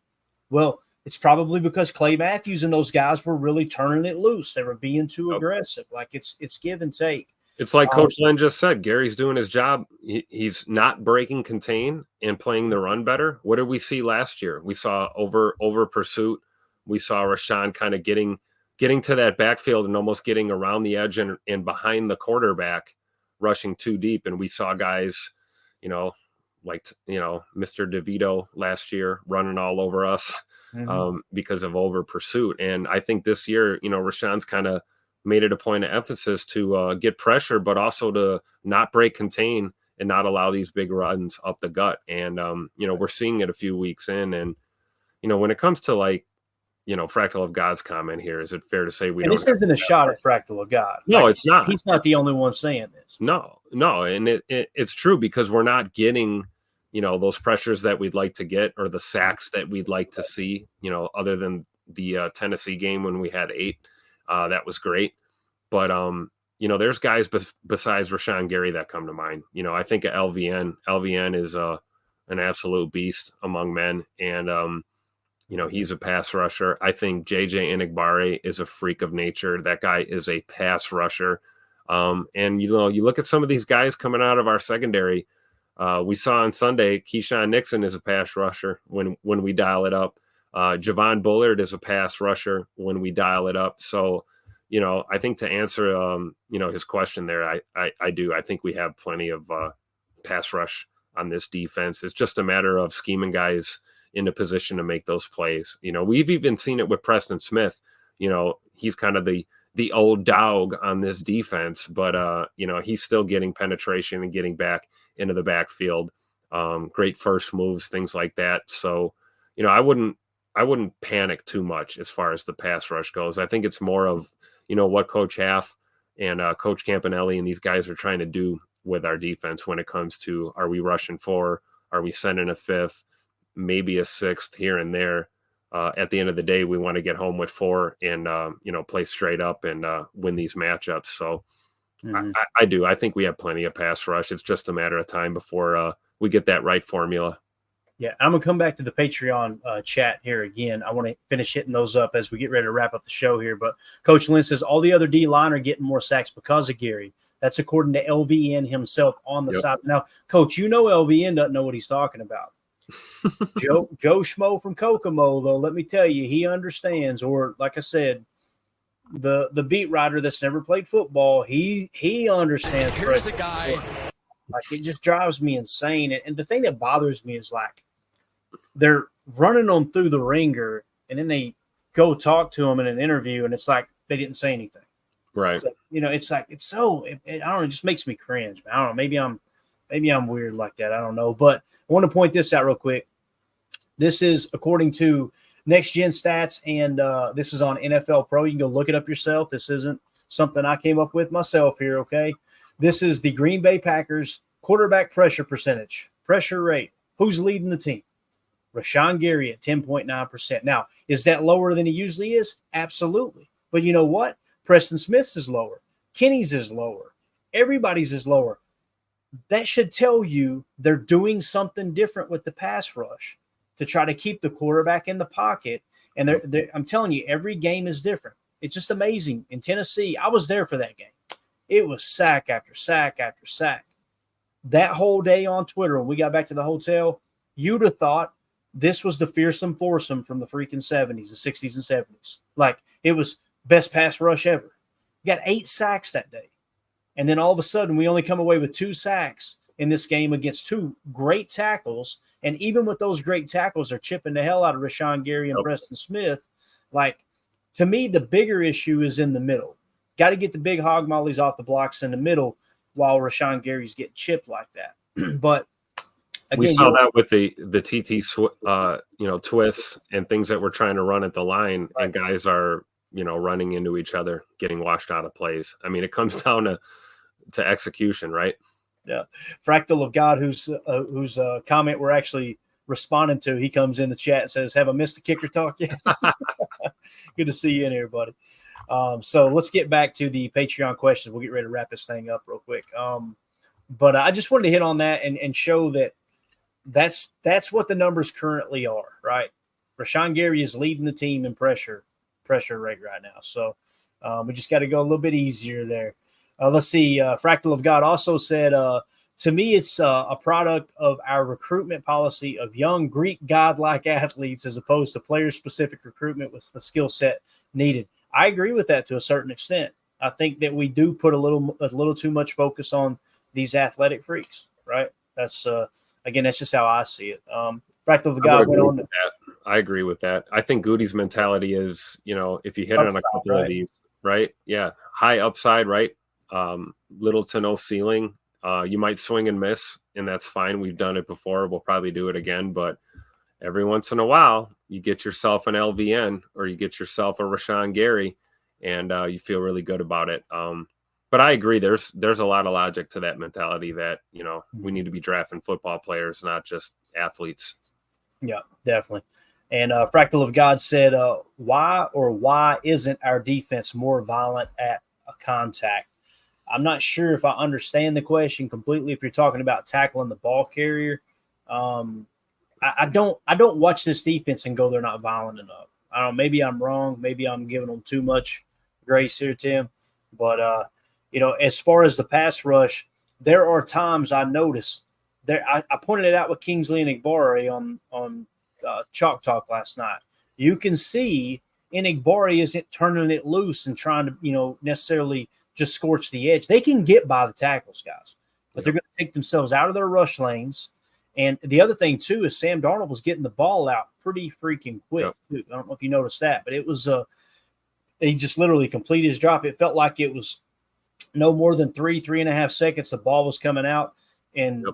Well, it's probably because Clay Matthews and those guys were really turning it loose. They were being too aggressive. Like it's give and take. It's like Coach Lynn just said, Gary's doing his job. He's not breaking contain and playing the run better. What did we see last year? We saw over pursuit. We saw Rashawn kind of getting to that backfield and almost getting around the edge and behind the quarterback, rushing too deep. And we saw guys, like Mr. DeVito last year running all over us because of over pursuit. And I think this year, Rashawn's kind of made it a point of emphasis to get pressure, but also to not break contain and not allow these big runs up the gut. And, we're seeing it a few weeks in. And, when it comes to Fractal of God's comment here, is it fair to say this isn't a shot at Fractal of God? No, it's not. He's not the only one saying this. No. And it's true because we're not getting, those pressures that we'd like to get or the sacks that we'd like to see, other than the Tennessee game when we had 8. That was great. But, there's guys besides Rashawn Gary that come to mind. I think of LVN. LVN is an absolute beast among men. And, he's a pass rusher. I think JJ Enigbare is a freak of nature. That guy is a pass rusher. And, you look at some of these guys coming out of our secondary. We saw on Sunday, Keyshawn Nixon is a pass rusher when we dial it up. Javon Bullard is a pass rusher when we dial it up. So, I think to answer, his question there, I do. I think we have plenty of pass rush on this defense. It's just a matter of scheming guys in a position to make those plays. We've even seen it with Preston Smith. He's kind of the old dog on this defense, but, he's still getting penetration and getting back into the backfield. Great first moves, things like that. So, I wouldn't panic too much as far as the pass rush goes. I think it's more of, what Coach Half and Coach Campanelli and these guys are trying to do with our defense when it comes to, are we rushing 4? Are we sending a 5th, maybe a 6th here and there? At the end of the day, we want to get home with 4 and, play straight up and win these matchups. So I do. I think we have plenty of pass rush. It's just a matter of time before we get that right formula. Yeah, I'm going to come back to the Patreon chat here again. I want to finish hitting those up as we get ready to wrap up the show here. But Coach Lynn says all the other D-line are getting more sacks because of Gary. That's according to LVN himself on the side. Now, Coach, LVN doesn't know what he's talking about. Joe Schmo from Kokomo, though, let me tell you, he understands. Or, like I said, the beat writer that's never played football, he understands. Here's a guy. Like, it just drives me insane. And the thing that bothers me is, like, they're running them through the ringer, and then they go talk to them in an interview, and it's like they didn't say anything. Right. So, it's like it's so I don't know, it just makes me cringe. I don't know, maybe I'm weird like that. I don't know. But I want to point this out real quick. This is according to Next Gen Stats, and this is on NFL Pro. You can go look it up yourself. This isn't something I came up with myself here, okay? This is the Green Bay Packers quarterback pressure percentage, pressure rate. Who's leading the team? Rashawn Gary at 10.9%. Now, is that lower than he usually is? Absolutely. But you know what? Preston Smith's is lower. Kenny's is lower. Everybody's is lower. That should tell you they're doing something different with the pass rush to try to keep the quarterback in the pocket. And I'm telling you, every game is different. It's just amazing. In Tennessee, I was there for that game. It was sack after sack after sack. That whole day on Twitter, when we got back to the hotel, you'd have thought this was the fearsome foursome from the freaking 70s, the 60s and 70s. Like, it was best pass rush ever. We got 8 sacks that day. And then all of a sudden, we only come away with 2 sacks in this game against 2 great tackles. And even with those great tackles, they're chipping the hell out of Rashawn Gary and Preston Smith. Like, to me, the bigger issue is in the middle. Got to get the big hog mollies off the blocks in the middle while Rashawn Gary's getting chipped like that. But again, we saw that with the TT twists and things that we're trying to run at the line, right. And guys are running into each other, getting washed out of plays. I mean, it comes down to execution, right? Yeah. Fractal of God, whose comment we're actually responding to, he comes in the chat and says, "Have I missed the kicker talk yet?" Good to see you in here, buddy. So let's get back to the Patreon questions. We'll get ready to wrap this thing up real quick. But I just wanted to hit on that and show that that's what the numbers currently are, right? Rashawn Gary is leading the team in pressure rate right now. So we just got to go a little bit easier there. Let's see. Fractal of God also said, to me, it's a product of our recruitment policy of young Greek godlike athletes as opposed to player-specific recruitment with the skill set needed. I agree with that to a certain extent. I think that we do put a little too much focus on these athletic freaks, right? That's again, that's just how I see it. Fractal of God went on to that. I agree with that. I think Goody's mentality is, if you hit upside, on a couple of these, right? Yeah, high upside, right? Little to no ceiling. You might swing and miss, and that's fine. We've done it before. We'll probably do it again, but every once in a while, you get yourself an LVN or you get yourself a Rashawn Gary, and you feel really good about it. But I agree. There's a lot of logic to that mentality that, we need to be drafting football players, not just athletes. Yeah, definitely. And Fractal of God said, why isn't our defense more violent at a contact? I'm not sure if I understand the question completely. If you're talking about tackling the ball carrier, I don't watch this defense and go, they're not violent enough. I don't know. Maybe I'm wrong. Maybe I'm giving them too much grace here, Tim. But as far as the pass rush, there are times I notice there. I pointed it out with Kingsley and Igbare on Chalk Talk last night. You can see Igbare isn't turning it loose and trying to necessarily just scorch the edge. They can get by the tackles, guys, but they're going to take themselves out of their rush lanes. And the other thing, too, is Sam Darnold was getting the ball out pretty freaking quick, too. I don't know if you noticed that, but it was he just literally completed his drop. It felt like it was no more than 3.5 seconds. The ball was coming out. And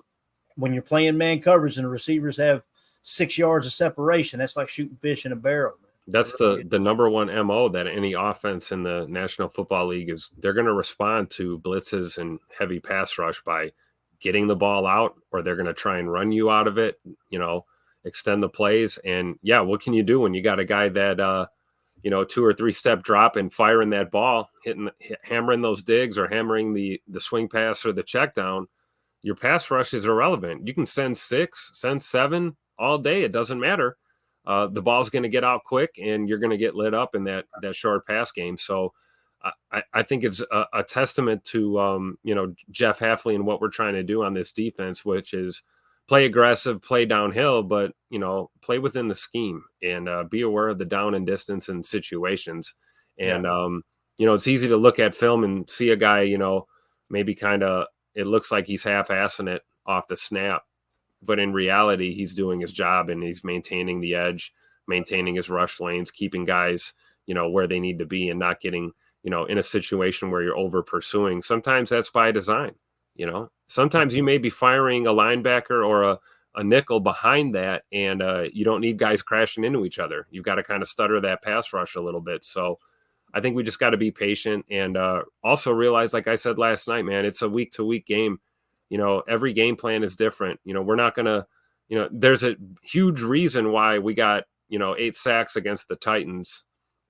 when you're playing man coverage and the receivers have 6 yards of separation, that's like shooting fish in a barrel. That's the number one MO that any offense in the National Football League is. They're going to respond to blitzes and heavy pass rush by getting the ball out, or they're going to try and run you out of it, extend the plays. And what can you do when you got a guy that, 2 or 3 step drop and firing that ball, hammering those digs or hammering the swing pass or the check down? Your pass rush is irrelevant. You can send 6, send 7 all day. It doesn't matter. The ball's going to get out quick, and you're going to get lit up in that short pass game. So I think it's a testament to, Jeff Hafley and what we're trying to do on this defense, which is play aggressive, play downhill, but, play within the scheme and be aware of the down and distance and situations. And, it's easy to look at film and see a guy, maybe kind of it looks like he's half-assing it off the snap. But in reality, he's doing his job and he's maintaining the edge, maintaining his rush lanes, keeping guys, where they need to be and not getting, in a situation where you're over pursuing. Sometimes that's by design. Sometimes you may be firing a linebacker or a nickel behind that, and you don't need guys crashing into each other. You've got to kind of stutter that pass rush a little bit. So I think we just got to be patient and also realize, like I said last night, man, it's a week-to-week game. Every game plan is different. We're not going to, there's a huge reason why we got, 8 sacks against the Titans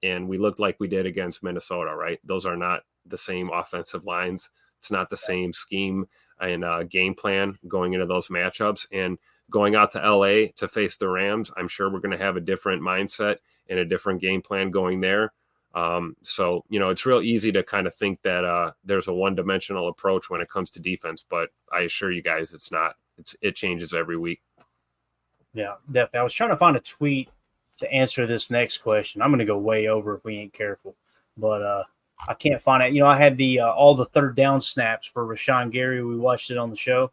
and we looked like we did against Minnesota, right? Those are not the same offensive lines. It's not the same scheme and game plan going into those matchups. And going out to LA to face the Rams, I'm sure we're going to have a different mindset and a different game plan going there. So, it's real easy to kind of think that there's a one-dimensional approach when it comes to defense, but I assure you guys it's not. It changes every week. Yeah, definitely. I was trying to find a tweet to answer this next question. I'm going to go way over if we ain't careful, but I can't find it. I had the all the third down snaps for Rashawn Gary. We watched it on the show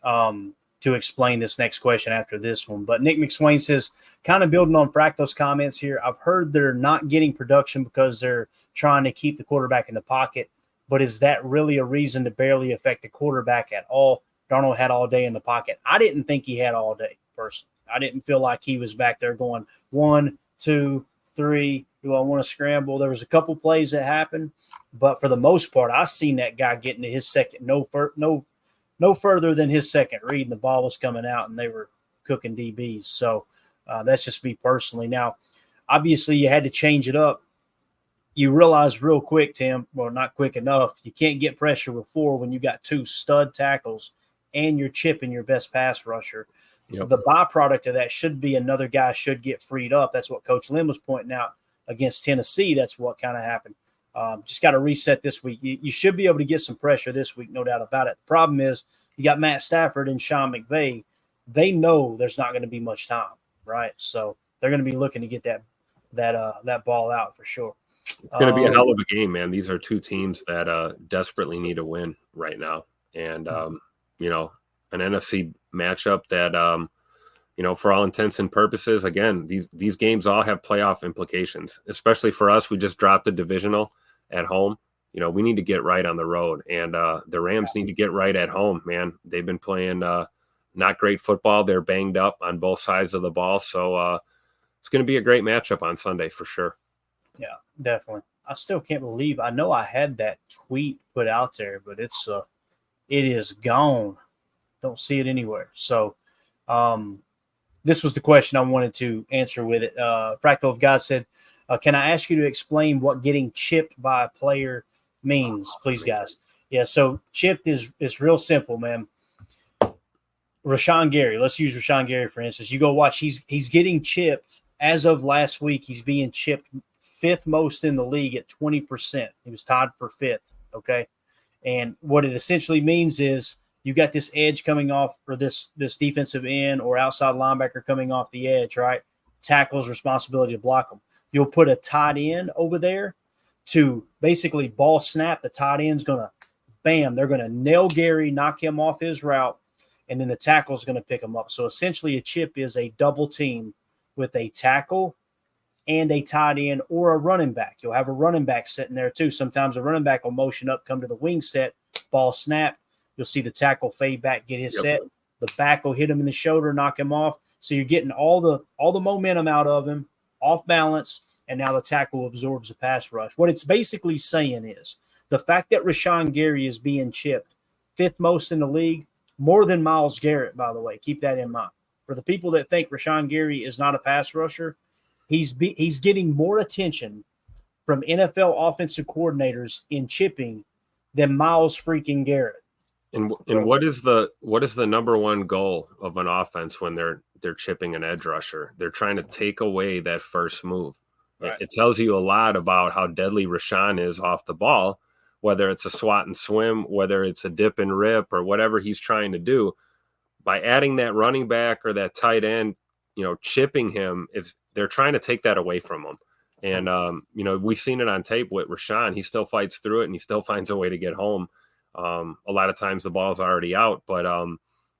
to explain this next question after this one. But Nick McSwain says, kind of building on Fractal's comments here, I've heard they're not getting production because they're trying to keep the quarterback in the pocket. But is that really a reason to barely affect the quarterback at all? Darnold had all day in the pocket. I didn't think he had all day, personally. I didn't feel like he was back there going 1, 2, 3. Do I want to scramble? There was a couple plays that happened, but for the most part, I seen that guy getting to his second, no further than his second read, and the ball was coming out, and they were cooking DBs. So that's just me personally. Now, obviously, you had to change it up. You realize real quick, Tim, well, not quick enough, you can't get pressure with 4 when you got 2 stud tackles and you're chipping your best pass rusher. Yep. The byproduct of that should be another guy should get freed up. That's what Coach Lynn was pointing out against Tennessee. That's what kind of happened. Just got to reset this week. You should be able to get some pressure this week, no doubt about it. The problem is you got Matt Stafford and Sean McVay. They know there's not going to be much time, right? So they're going to be looking to get that ball out for sure. It's going to be a hell of a game, man. These are 2 teams that desperately need a win right now. And, an NFC matchup that, for all intents and purposes, again, these games all have playoff implications, especially for us. We just dropped a divisional at home. We need to get right on the road, and the Rams need to get right at home, man. They've been playing not great football. They're banged up on both sides of the ball. So it's going to be a great matchup on Sunday for sure. Yeah, definitely. I still can't believe, I know I had that tweet put out there, but it is gone. Don't see it anywhere. So this was the question I wanted to answer with it. Fractal of God said, can I ask you to explain what getting chipped by a player means, please, guys? Yeah, so chipped is real simple, man. Rashawn Gary, let's use Rashawn Gary, for instance. You go watch, he's getting chipped. As of last week, he's being chipped 5th most in the league at 20%. He was tied for 5th, okay? And what it essentially means is you got this edge coming off, or this defensive end or outside linebacker coming off the edge, right? Tackle's responsibility to block them. You'll put a tight end over there to basically ball snap. The tight end's going to, bam, they're going to nail Gary, knock him off his route, and then the tackle's going to pick him up. So essentially a chip is a double team with a tackle and a tight end or a running back. You'll have a running back sitting there too. Sometimes a running back will motion up, come to the wing set, ball snap. You'll see the tackle fade back, get his set. The back will hit him in the shoulder, knock him off. So you're getting all the momentum out of him, off balance, and now the tackle absorbs the pass rush. What it's basically saying is the fact that Rashawn Gary is being chipped 5th most in the league, more than Myles Garrett, by the way. Keep that in mind. For the people that think Rashawn Gary is not a pass rusher, he's getting more attention from NFL offensive coordinators in chipping than Myles freaking Garrett. And what is the number one goal of an offense when they're chipping an edge rusher? They're trying to take away that first move. Right. It tells you a lot about how deadly Rashawn is off the ball, whether it's a swat and swim, whether it's a dip and rip, or whatever he's trying to do. By adding that running back or that tight end, chipping him, they're trying to take that away from him. And we've seen it on tape with Rashawn. He still fights through it and he still finds a way to get home. A lot of times the ball's already out, but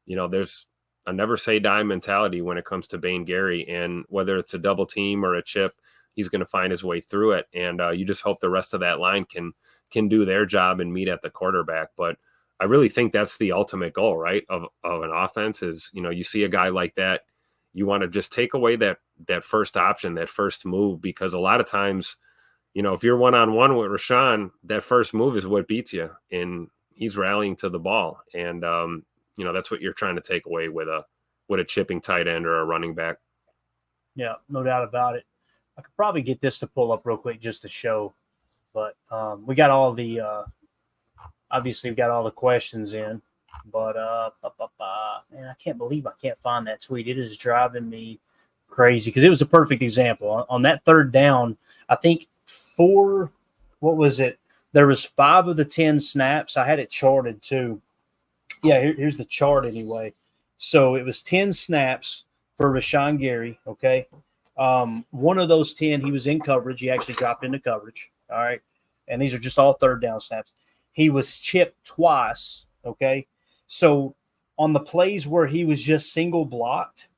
there's a never say die mentality when it comes to Bane Gary, and whether it's a double team or a chip, he's going to find his way through it. And you just hope the rest of that line can do their job and meet at the quarterback. But I really think that's the ultimate goal, right? Of an offense is, you see a guy like that, you want to just take away that first option, that first move, because a lot of times, if you're one-on-one with Rashawn, that first move is what beats you, and he's rallying to the ball. And, that's what you're trying to take away with a chipping tight end or a running back. Yeah, no doubt about it. I could probably get this to pull up real quick just to show, but we got all the obviously we got all the questions in, but man, I can't believe I can't find that tweet. It is driving me crazy because it was a perfect example on that third down. I think what was it? There was 5 of the 10 snaps. I had it charted too. Yeah, here's the chart anyway. So it was 10 snaps for Rashawn Gary. Okay. One of those 10, he was in coverage. He actually dropped into coverage. All right. And these are just all third down snaps. He was chipped twice. Okay. So on the plays where he was just single blocked,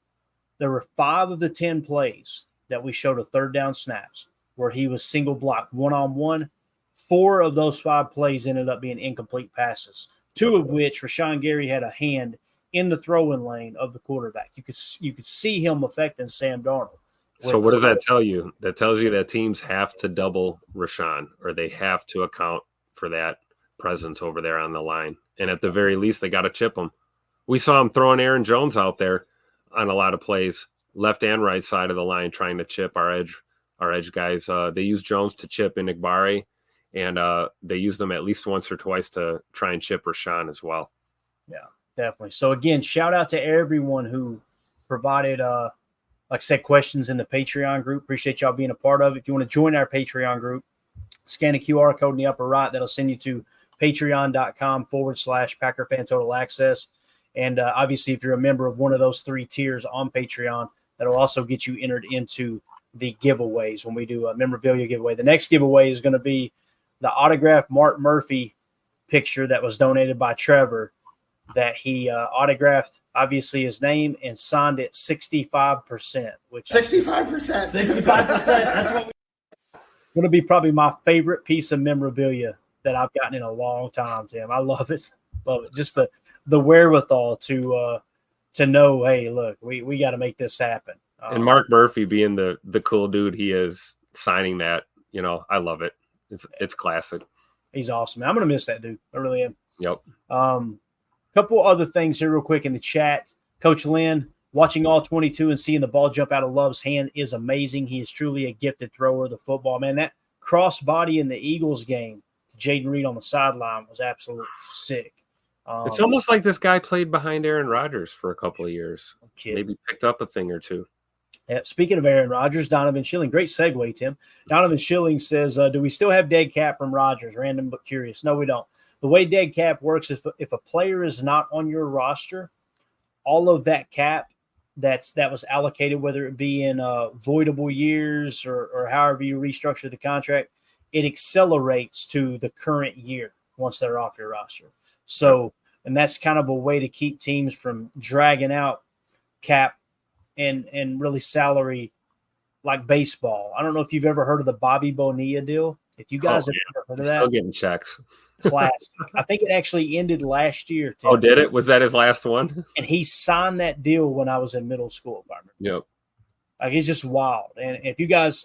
there were 5 of the 10 plays that we showed of third down snaps where he was single blocked one-on-one. 4 of those 5 plays ended up being incomplete passes, 2 of which Rashawn Gary had a hand in the throwing lane of the quarterback. You could see him affecting Sam Darnold. So what does that tell you? That tells you that teams have to double Rashawn, or they have to account for that presence over there on the line. And at the very least, they got to chip him. We saw him throwing Aaron Jones out there on a lot of plays, left and right side of the line, trying to chip our edge guys. They used Jones to chip in Igbari, and they used them at least once or twice to try and chip Rashawn as well. Yeah, definitely. So again, shout out to everyone who provided like I said, questions in the Patreon group. Appreciate y'all being a part of it. If you want to join our Patreon group, scan the QR code in the upper right. That'll send you to patreon.com/Packer Fan Total Access. And obviously, if you're a member of one of those 3 tiers on Patreon, that'll also get you entered into the giveaways when we do a memorabilia giveaway. The next giveaway is going to be the autographed Mark Murphy picture that was donated by Trevor, that he autographed, obviously, his name and signed it 65%. Which 65%. 65%. That's what going to be probably my favorite piece of memorabilia that I've gotten in a long time, Tim. I love it. Love it. Just the wherewithal to know, hey, look, we got to make this happen. And Mark Murphy being the cool dude he is, signing that, I love it. It's classic. He's awesome. I'm going to miss that dude. I really am. Yep. Couple other things here real quick in the chat. Coach Lynn, watching all 22 and seeing the ball jump out of Love's hand is amazing. He is truly a gifted thrower of the football. Man, that crossbody in the Eagles game to Jaden Reed on the sideline was absolutely sick. It's almost like this guy played behind Aaron Rodgers for a couple of years. Maybe picked up a thing or two. Yeah, speaking of Aaron Rodgers, Donovan Schilling, great segue, Tim. Donovan Schilling says, do we still have dead cap from Rodgers? Random but curious. No, we don't. The way dead cap works is if a player is not on your roster, all of that cap that was allocated, whether it be in voidable years or however you restructure the contract, it accelerates to the current year once they're off your roster. So, and that's kind of a way to keep teams from dragging out cap and really salary like baseball. I don't know if you've ever heard of the Bobby Bonilla deal. If you guys have ever heard of that, still getting checks. Classic. I think it actually ended last year. Tim. Oh, did it? Was that his last one? And he signed that deal when I was in middle school, if I remember. Yep. Like, it's just wild. And if you guys,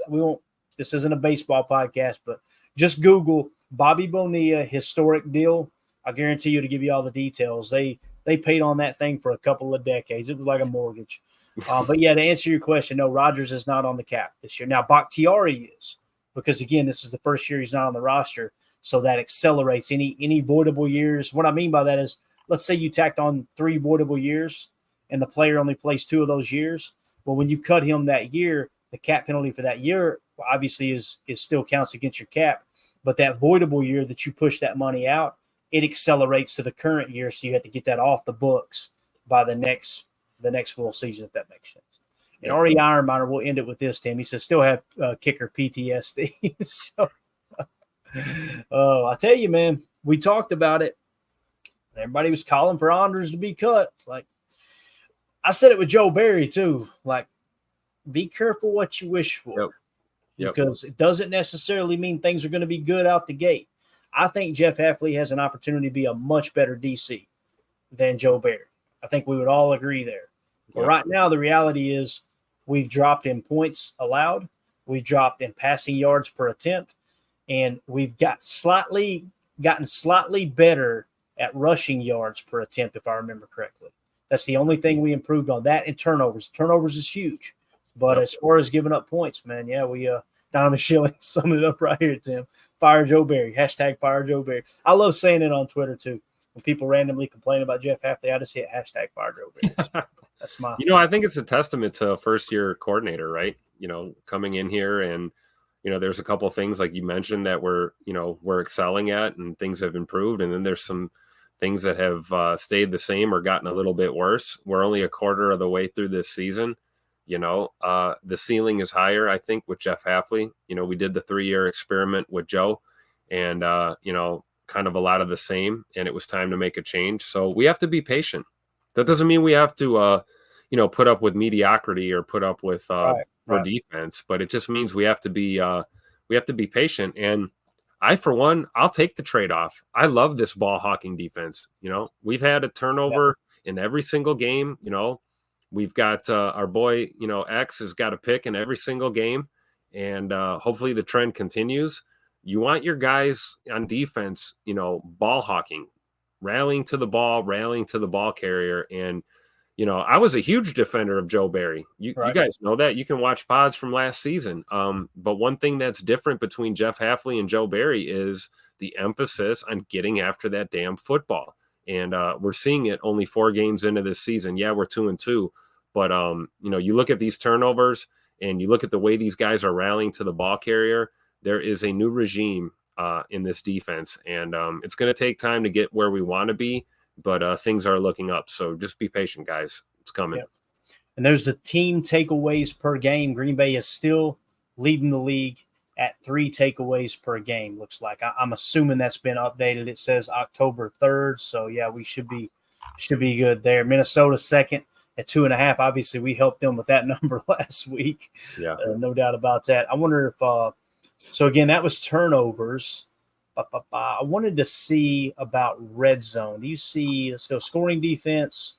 this isn't a baseball podcast, but just Google Bobby Bonilla historic deal. I guarantee you to give you all the details. They paid on that thing for a couple of decades. It was like a mortgage. But yeah, to answer your question, no, Rodgers is not on the cap this year. Now, Bakhtiari is, because again, this is the first year he's not on the roster. So that accelerates any voidable years. What I mean by that is, let's say you tacked on 3 voidable years and the player only plays 2 of those years. Well, when you cut him that year, the cap penalty for that year obviously is still counts against your cap. But that voidable year that you push that money out, it accelerates to the current year. So you have to get that off the books by the next full season, if that makes sense. And Ari Ironminer, we'll end it with this, Tim. He says, still have kicker PTSD. So, I tell you, man, we talked about it. Everybody was calling for Anders to be cut. Like, I said it with Joe Barry, too. Like, be careful what you wish for. Yep. Because it doesn't necessarily mean things are going to be good out the gate. I think Jeff Hafley has an opportunity to be a much better DC than Joe Barry. I think we would all agree there. But right now, the reality is we've dropped in points allowed, we've dropped in passing yards per attempt, and we've gotten slightly better at rushing yards per attempt, if I remember correctly. That's the only thing we improved on. That and turnovers. Turnovers is huge. But as far as giving up points, man, yeah, we Donovan Schilling summed it up right here, Tim. Fire Joe Barry. # fire Joe Barry. I love saying it on Twitter too. When people randomly complain about Jeff Hafley, I just hit # fire Joe Barry. That's my I think it's a testament to a first-year coordinator, right? Coming in here and there's a couple of things like you mentioned that we're excelling at and things have improved. And then there's some things that have stayed the same or gotten a little bit worse. We're only a quarter of the way through this season. The ceiling is higher, I think, with Jeff Hafley. We did the 3-year experiment with Joe and, kind of a lot of the same, and it was time to make a change. So we have to be patient. That doesn't mean we have to, put up with mediocrity or put up with our defense, but it just means we have to be patient. And I, for one, I'll take the trade-off. I love this ball hawking defense. We've had a turnover in every single game. We've got our boy, X has got a pick in every single game, and hopefully the trend continues. You want your guys on defense, ball hawking, rallying to the ball carrier. And, I was a huge defender of Joe Barry. You guys know that. You can watch pods from last season. But one thing that's different between Jeff Hafley and Joe Barry is the emphasis on getting after that damn football. And we're seeing it only 4 games into this season. Yeah, we're 2-2. But, you look at these turnovers and you look at the way these guys are rallying to the ball carrier, there is a new regime in this defense. And it's going to take time to get where we want to be, but things are looking up. So just be patient, guys. It's coming. Yep. And there's the team takeaways per game. Green Bay is still leading the league at 3 takeaways per game, looks like. I'm assuming that's been updated. It says October 3rd. So, yeah, we should be good there. Minnesota second at 2.5. Obviously, we helped them with that number last week. Yeah. No doubt about that. I wonder if so, again, that was turnovers. I wanted to see about red zone. Do you see – let's go scoring defense.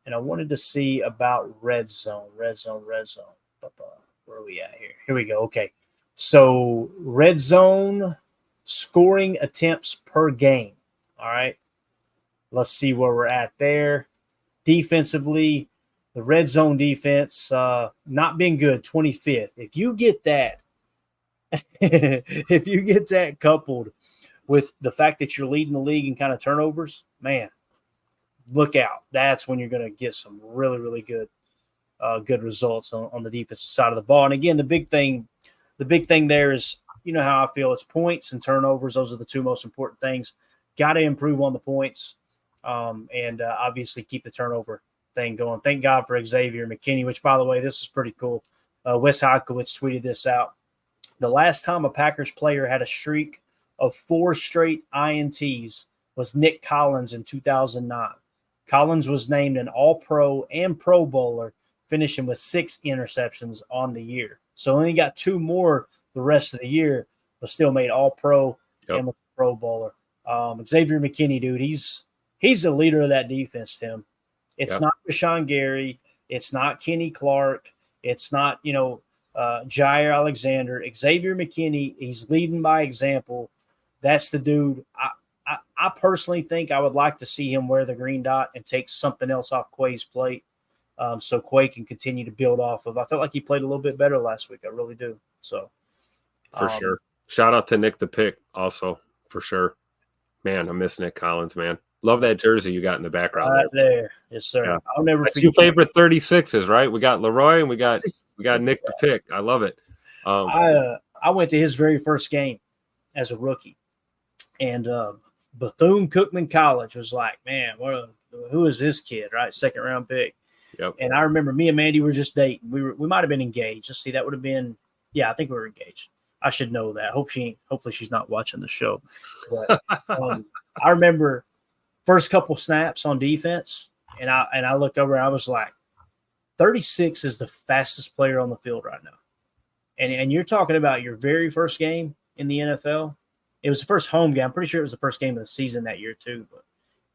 And I wanted to see about red zone. Where are we at here? Here we go. Okay. So red zone scoring attempts per game. All right. Let's see where we're at there. Defensively, the red zone defense not been good, 25th. If you get that coupled with the fact that you're leading the league in kind of turnovers, man, look out. That's when you're going to get some really, really good results on the defensive side of the ball. And again, the big thing there is, you know how I feel, it's points and turnovers. Those are the 2 most important things. Got to improve on the points and obviously keep the turnover thing going. Thank God for Xavier McKinney, which, by the way, this is pretty cool. Wes Hodkowitz tweeted this out. The last time a Packers player had a streak of 4 straight INTs was Nick Collins in 2009. Collins was named an All-Pro and Pro Bowler, finishing with 6 interceptions on the year. So only got 2 more the rest of the year, but still made All-Pro and was a Pro Bowler. Xavier McKinney, dude, he's the leader of that defense, Tim. It's not Rashawn Gary. It's not Kenny Clark. It's not, Jair Alexander. Xavier McKinney, he's leading by example. That's the dude. I personally think I would like to see him wear the green dot and take something else off Quay's plate so Quay can continue to build off of. I felt like he played a little bit better last week. I really do. So for sure. Shout out to Nick the Pick also, for sure. Man, I miss Nick Collins, man. Love that jersey you got in the background there. Yes, sir. Yeah. I'll never forget. Your favorite 36s, right? We got Leroy and we got Nick the Pick. I love it. I went to his very first game as a rookie, and Bethune-Cookman College was like, man, who is this kid? Right, 2nd round pick. Yep. And I remember me and Mandy were just dating. We might have been engaged. Let's see, that would have been I think we were engaged. I should know that. Hopefully she's not watching the show. But I remember first couple snaps on defense, and I looked over and I was like, 36 is the fastest player on the field right now. And you're talking about your very first game in the NFL. It was the first home game. I'm pretty sure it was the first game of the season that year too. But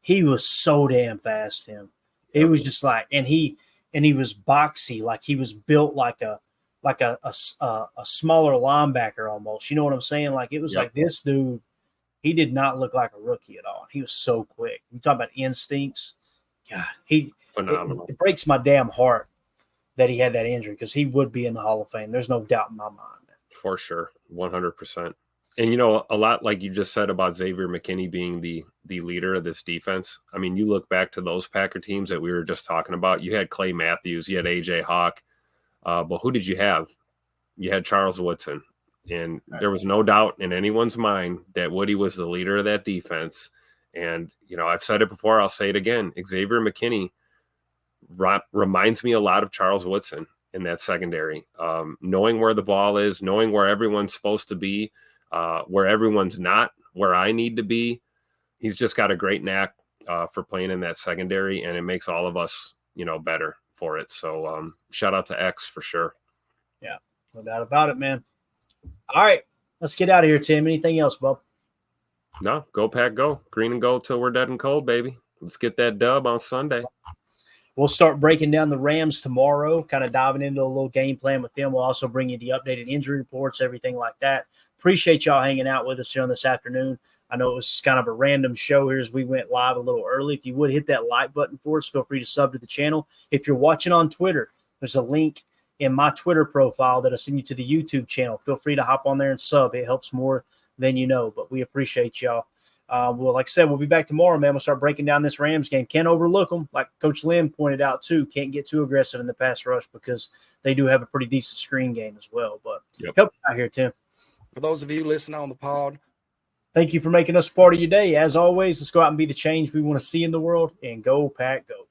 he was so damn fast, him. It was just like, and he was boxy, like he was built like a smaller linebacker almost. You know what I'm saying? Like it was like this dude. He did not look like a rookie at all. He was so quick. You talk about instincts. God, phenomenal. It breaks my damn heart that he had that injury because he would be in the Hall of Fame. There's no doubt in my mind. For sure, 100%. And, you know, a lot like you just said about Xavier McKinney being the leader of this defense. I mean, you look back to those Packer teams that we were just talking about. You had Clay Matthews, you had A.J. Hawk. But who did you have? You had Charles Woodson. And there was no doubt in anyone's mind that Woody was the leader of that defense. And, you know, I've said it before, I'll say it again. Xavier McKinney reminds me a lot of Charles Woodson in that secondary. Knowing where the ball is, knowing where everyone's supposed to be, where everyone's not, where I need to be. He's just got a great knack for playing in that secondary, and it makes all of us, you know, better for it. So shout out to X for sure. Yeah, no doubt about it, man. All right, let's get out of here, Tim. Anything else, bub? No, go Pack, go. Green and gold till we're dead and cold, baby. Let's get that dub on Sunday. We'll start breaking down the Rams tomorrow, kind of diving into a little game plan with them. We'll also bring you the updated injury reports, everything like that. Appreciate y'all hanging out with us here on this afternoon. I know it was kind of a random show here as we went live a little early. If you would hit that like button for us, feel free to sub to the channel. If you're watching on Twitter, there's a link in my Twitter profile that'll send you to the YouTube channel. Feel free to hop on there and sub. It helps more than you know, but we appreciate y'all. Well, like I said, we'll be back tomorrow, man. We'll start breaking down this Rams game. Can't overlook them. Like Coach Lynn pointed out, too, can't get too aggressive in the pass rush because they do have a pretty decent screen game as well. But help out here, Tim. For those of you listening on the pod, thank you for making us a part of your day. As always, let's go out and be the change we want to see in the world, and go Pack, go.